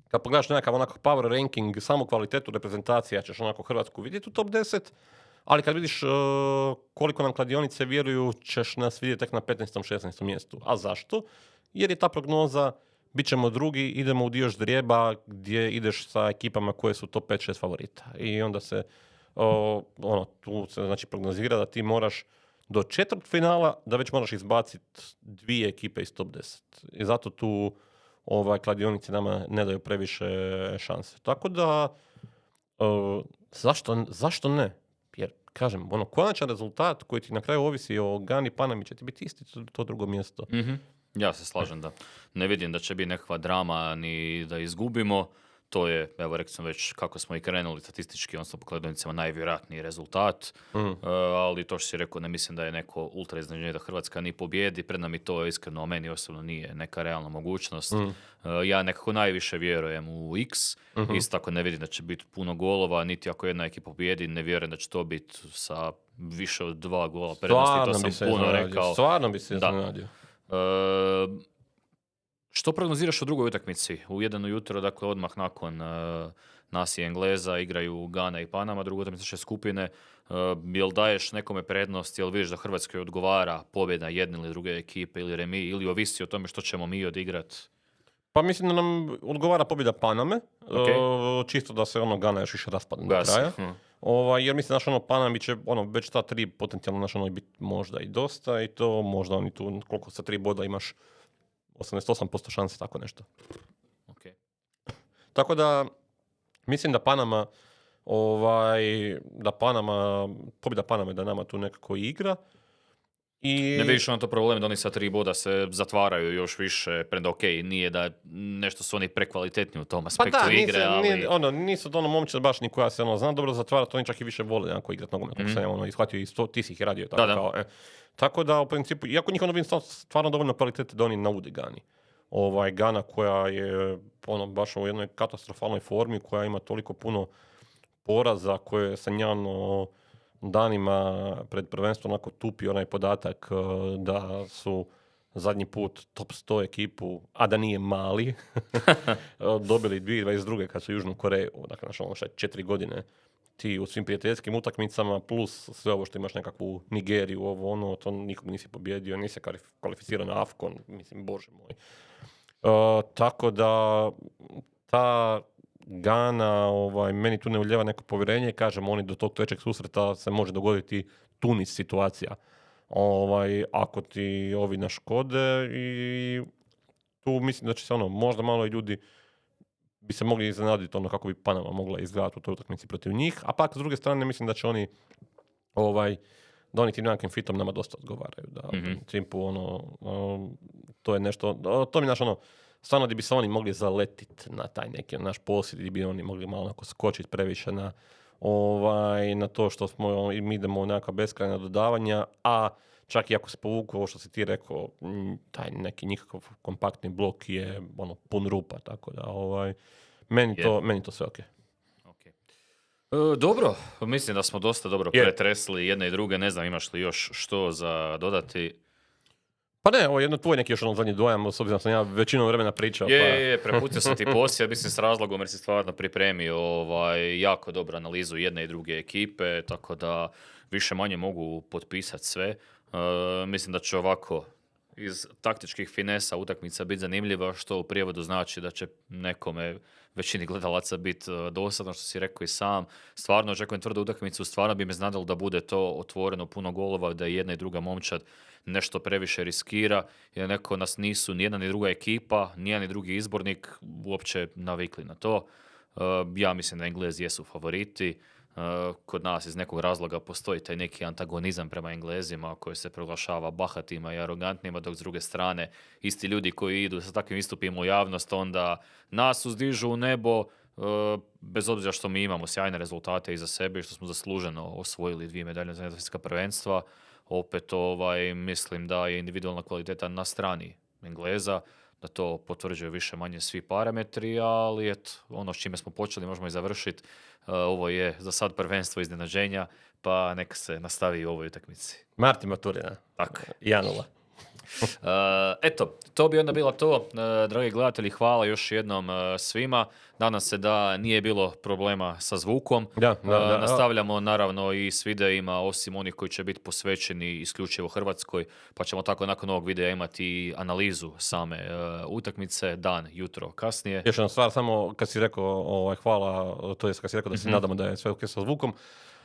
Speaker 2: kad pogledaš nekakav onako power ranking, samu kvalitetu reprezentacija ćeš onako Hrvatsku vidjeti u top 10, ali kad vidiš koliko nam kladionice vjeruju, ćeš nas vidjeti tek na 15. 16. mjestu. A zašto? Jer je ta prognoza, bit ćemo drugi, idemo u dio ždrijeba gdje ideš sa ekipama koje su top 5-6 favorita. I onda se tu se znači prognozira da ti moraš do četvrtfinala da već moraš izbaciti 2 ekipe iz top 10. I zato tu kladionice nama ne daju previše šanse. Tako da, zašto ne? Jer, kažem, konačan rezultat koji ti na kraju ovisi o Gani, Panami će ti biti isti to drugo mjesto.
Speaker 1: Mm-hmm. Ja se slažem da ne vidim da će biti nekakva drama ni da izgubimo. To je, evo rekao sam već kako smo i krenuli statistički, odnosno po kladionicama najvjerojatniji rezultat. Ali to što si rekao, ne mislim da je neko ultra iznenađenje da Hrvatska ni pobjedi. Pred nam i to iskreno meni osobno nije neka realna mogućnost. Ja nekako najviše vjerujem u X. Isto tako ne vidim da će biti puno golova, niti ako jedna ekipa pobjedi, ne vjerujem da će to biti sa više od 2 gola prednosti. To sam puno rekao.
Speaker 2: Stvarno bi se iznenadio.
Speaker 1: Što prognoziraš u drugoj utakmici? U 1 ujutro, dakle odmah nakon nas i Engleza igraju Gana i Panama, druga utakmica 6 skupine. Jel daješ nekome prednost, jel vidiš da Hrvatskoj odgovara pobjeda jedne ili druge ekipe ili remi, ili ovisi o tome što ćemo mi odigrat?
Speaker 2: Pa mislim da nam odgovara pobjeda Paname, čisto da se Gana još više raspadne do kraja. Jer mislim da Panami će već ta 3 potencijalno biti možda i dosta i to možda oni tu koliko sa 3 boda imaš 88% šanse, tako nešto.
Speaker 1: Okay.
Speaker 2: Tako da, mislim da Panama, pobjeda Paname da nama tu nekako igra. I...
Speaker 1: Ne vidiš to problem da oni sa 3 boda se zatvaraju još više, preda nije da nešto su oni prekvalitetni u tom aspektu igre, ali...
Speaker 2: nisu momče baš ni koja se zna dobro zatvarati, oni čak i više vole onako igrati nogomet, kako sam ishvatio i ti si ih radio. Tako, kao, tako da, u principu, iako njih vidim stvarno dovoljno kvalitete da oni naude Gani. Gana koja je baš u jednoj katastrofalnoj formi, koja ima toliko puno poraza, koje se njano danima pred prvenstvom onako tupi onaj podatak da su zadnji put top 100 ekipu, a da nije mali, dobili 2022. kad su Južnu Koreju, dakle, 4 godine ti u svim prijateljskim utakmicama, plus sve ovo što imaš nekakvu Nigeriju, to nikog nisi pobjedio, nisi kvalificirao na Afkon, mislim, bože moj. Tako da, Gana, meni tu ne uljeva neko povjerenje, kažem, oni do tog trećeg susreta se može dogoditi Tunis situacija. Ako ti ovi naškode i tu mislim da će se možda malo i ljudi bi se mogli iznenaditi kako bi Panama mogla izgledati u toj utakmici protiv njih, a pak s druge strane mislim da će oni da oni tim nekakvim fitom nama dosta odgovaraju. Da, u principu, to je nešto, to mi stvarno gdje bi se oni mogli zaletiti na taj neki naš posjed, gdje bi oni mogli malo skočiti previše na to što smo, mi idemo u nekakva beskrajna dodavanja, a čak i ako se povuku, ovo što si ti rekao, taj neki nikakav kompaktni blok je pun rupa, tako da meni to sve okej.
Speaker 1: Dobro, mislim da smo dosta dobro pretresli jedne i druge, ne znam imaš li još što za dodati?
Speaker 2: Pa ne, ovo je jedno tvoj neki još zadnji dojam, s obzirom sam ja većinom vremena pričao.
Speaker 1: Prepustio sam ti posjed, mislim s razlogom jer si stvarno pripremio jako dobru analizu jedne i druge ekipe, tako da više manje mogu potpisati sve. Mislim da će ovako iz taktičkih finesa utakmica biti zanimljiva, što u prijevodu znači da će nekome, većini gledalaca, biti dosadno, što si rekao i sam. Stvarno očekujem tvrdu utakmicu, stvarno bi me znadalo da bude to otvoreno, puno golova, da jedna i druga momčad nešto previše riskira, jer neko nas nisu ni jedna ni druga ekipa, ni jedan ni drugi izbornik uopće navikli na to. Ja mislim da Englezi jesu favoriti. Kod nas iz nekog razloga postoji taj neki antagonizam prema Englezima koji se proglašava bahatima i arogantnima, dok s druge strane isti ljudi koji idu sa takvim istupima u javnost onda nas uzdižu u nebo, bez obzira što mi imamo sjajne rezultate iza sebe i što smo zasluženo osvojili 2 medalje za svjetska prvenstva. Opet mislim da je individualna kvaliteta na strani Engleza, da to potvrđuju više manje svi parametri, ali eto, ono s čime smo počeli možemo i završiti. Ovo je za sad prvenstvo iznenađenja, pa neka se nastavi u ovoj utakmici.
Speaker 2: Martin Maturina.
Speaker 1: Tako.
Speaker 2: 1-0.
Speaker 1: Eto, to bi onda bilo to. Dragi gledatelji, hvala još jednom svima. Nadam se da nije bilo problema sa zvukom.
Speaker 2: Da.
Speaker 1: Nastavljamo naravno i s videima, osim onih koji će biti posvećeni isključivo Hrvatskoj, pa ćemo tako nakon ovog videa imati analizu same utakmice, dan, jutro, kasnije.
Speaker 2: Još jedna stvar, samo kad si rekao hvala, to je kad si rekao da se nadamo da je sve ok sa zvukom.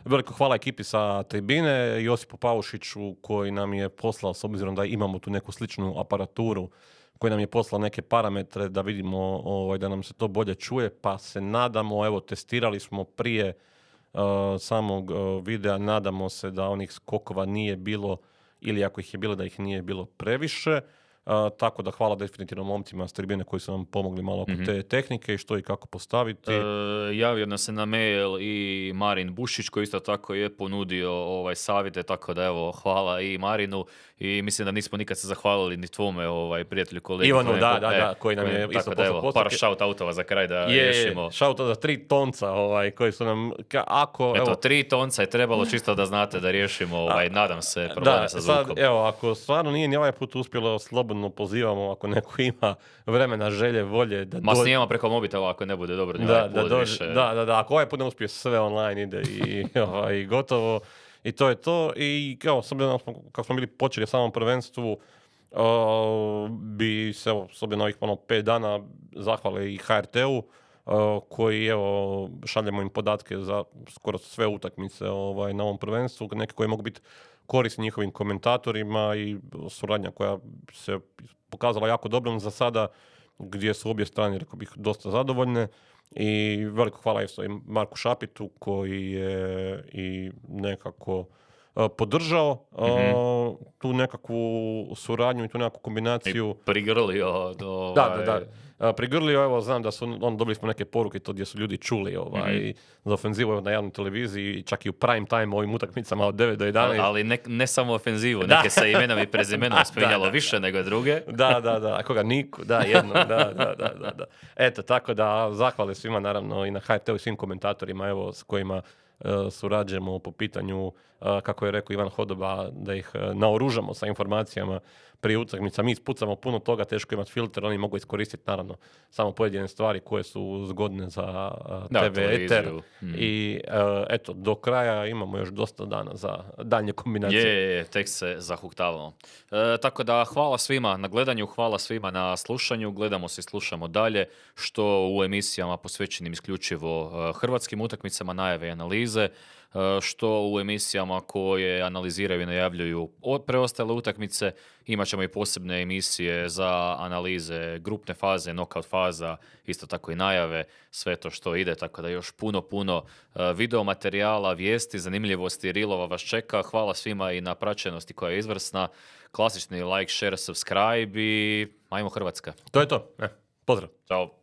Speaker 2: Veliko hvala ekipi sa tribine, Josipu Paušiću koji nam je poslao, s obzirom da imamo tu neku sličnu aparaturu, koji nam je poslao neke parametre da vidimo da nam se to bolje čuje, pa se nadamo, evo testirali smo prije samog videa, nadamo se da onih skokova nije bilo, ili ako ih je bilo da ih nije bilo previše. Tako da hvala definitivno momcima s tribine koji su nam pomogli malo oko te tehnike i što i kako postaviti.
Speaker 1: Javio nam se na mail i Marin Bušić koji isto tako je ponudio savjete, tako da evo hvala i Marinu i mislim da nismo nikad se zahvalili ni tvome prijatelju, kolegi
Speaker 2: Ivanu, da, koji nam je isto poslao
Speaker 1: postake. Par shout-outova za kraj da riješimo.
Speaker 2: Shout-out za 3 tonca koji su nam...
Speaker 1: Eto, 3 tonca je trebalo čisto da znate da riješimo, nadam se, probleme sa zvukom.
Speaker 2: Sad, evo, ako stvarno nije ni ovaj put uspjelo, slobodno pozivamo ako neko ima vremena, želje, volje da
Speaker 1: Ma snijemo preko mobitela ako ne bude dobro.
Speaker 2: Da, ako ovaj put ne uspije, sve online ide i gotovo. I to je to. I s obzirom kako smo bili počeli u samom prvenstvu, bi se s obzirom na ovih 5 dana zahvali i HRT-u, koji šaljemo im podatke za skoro sve utakmice na ovom prvenstvu, neke koje mogu biti korisni njihovim komentatorima i suradnja koja se pokazala jako dobrom za sada, gdje su obje strane, rekao bih, dosta zadovoljne. I veliko hvala isto i Marku Šapitu koji je i nekako podržao tu nekakvu suradnju i tu nekakvu kombinaciju.
Speaker 1: I prigrlio.
Speaker 2: Da. Prigrlio, znam da su, dobili smo neke poruke to gdje su ljudi čuli za ofenzivu na javnoj televiziji, čak i u prime time ovim utakmicama od 9 do 11.
Speaker 1: Ali ne samo ofenzivu, neke se imenom i prezimenom spominjalo više nego druge.
Speaker 2: Da. A koga Niku? Da, jedno. Da. Eto, tako da zahvale svima naravno i na HRT-u i svim komentatorima s kojima surađujemo po pitanju kako je rekao Ivan Hodoba, da ih naoružamo sa informacijama prije utakmica. Mi ispucamo puno toga, teško imati filter, oni mogu iskoristiti naravno samo pojedine stvari koje su zgodne za TV eter. I eto, do kraja imamo još dosta dana za daljnje kombinacije.
Speaker 1: Je, tek se zahuktavamo. Tako da hvala svima na gledanju, hvala svima na slušanju, gledamo se i slušamo dalje, što u emisijama posvećenim isključivo hrvatskim utakmicama, najave i analize, što u emisijama koje analiziraju i najavljuju preostale utakmice. Imat ćemo i posebne emisije za analize grupne faze, knockout faza, isto tako i najave, sve to što ide, tako da još puno video materijala, vijesti, zanimljivosti, reelova vas čeka. Hvala svima i na praćenosti koja je izvrsna. Klasični like, share, subscribe i ajmo Hrvatska.
Speaker 2: To je to. Pozdrav.
Speaker 1: Ćao.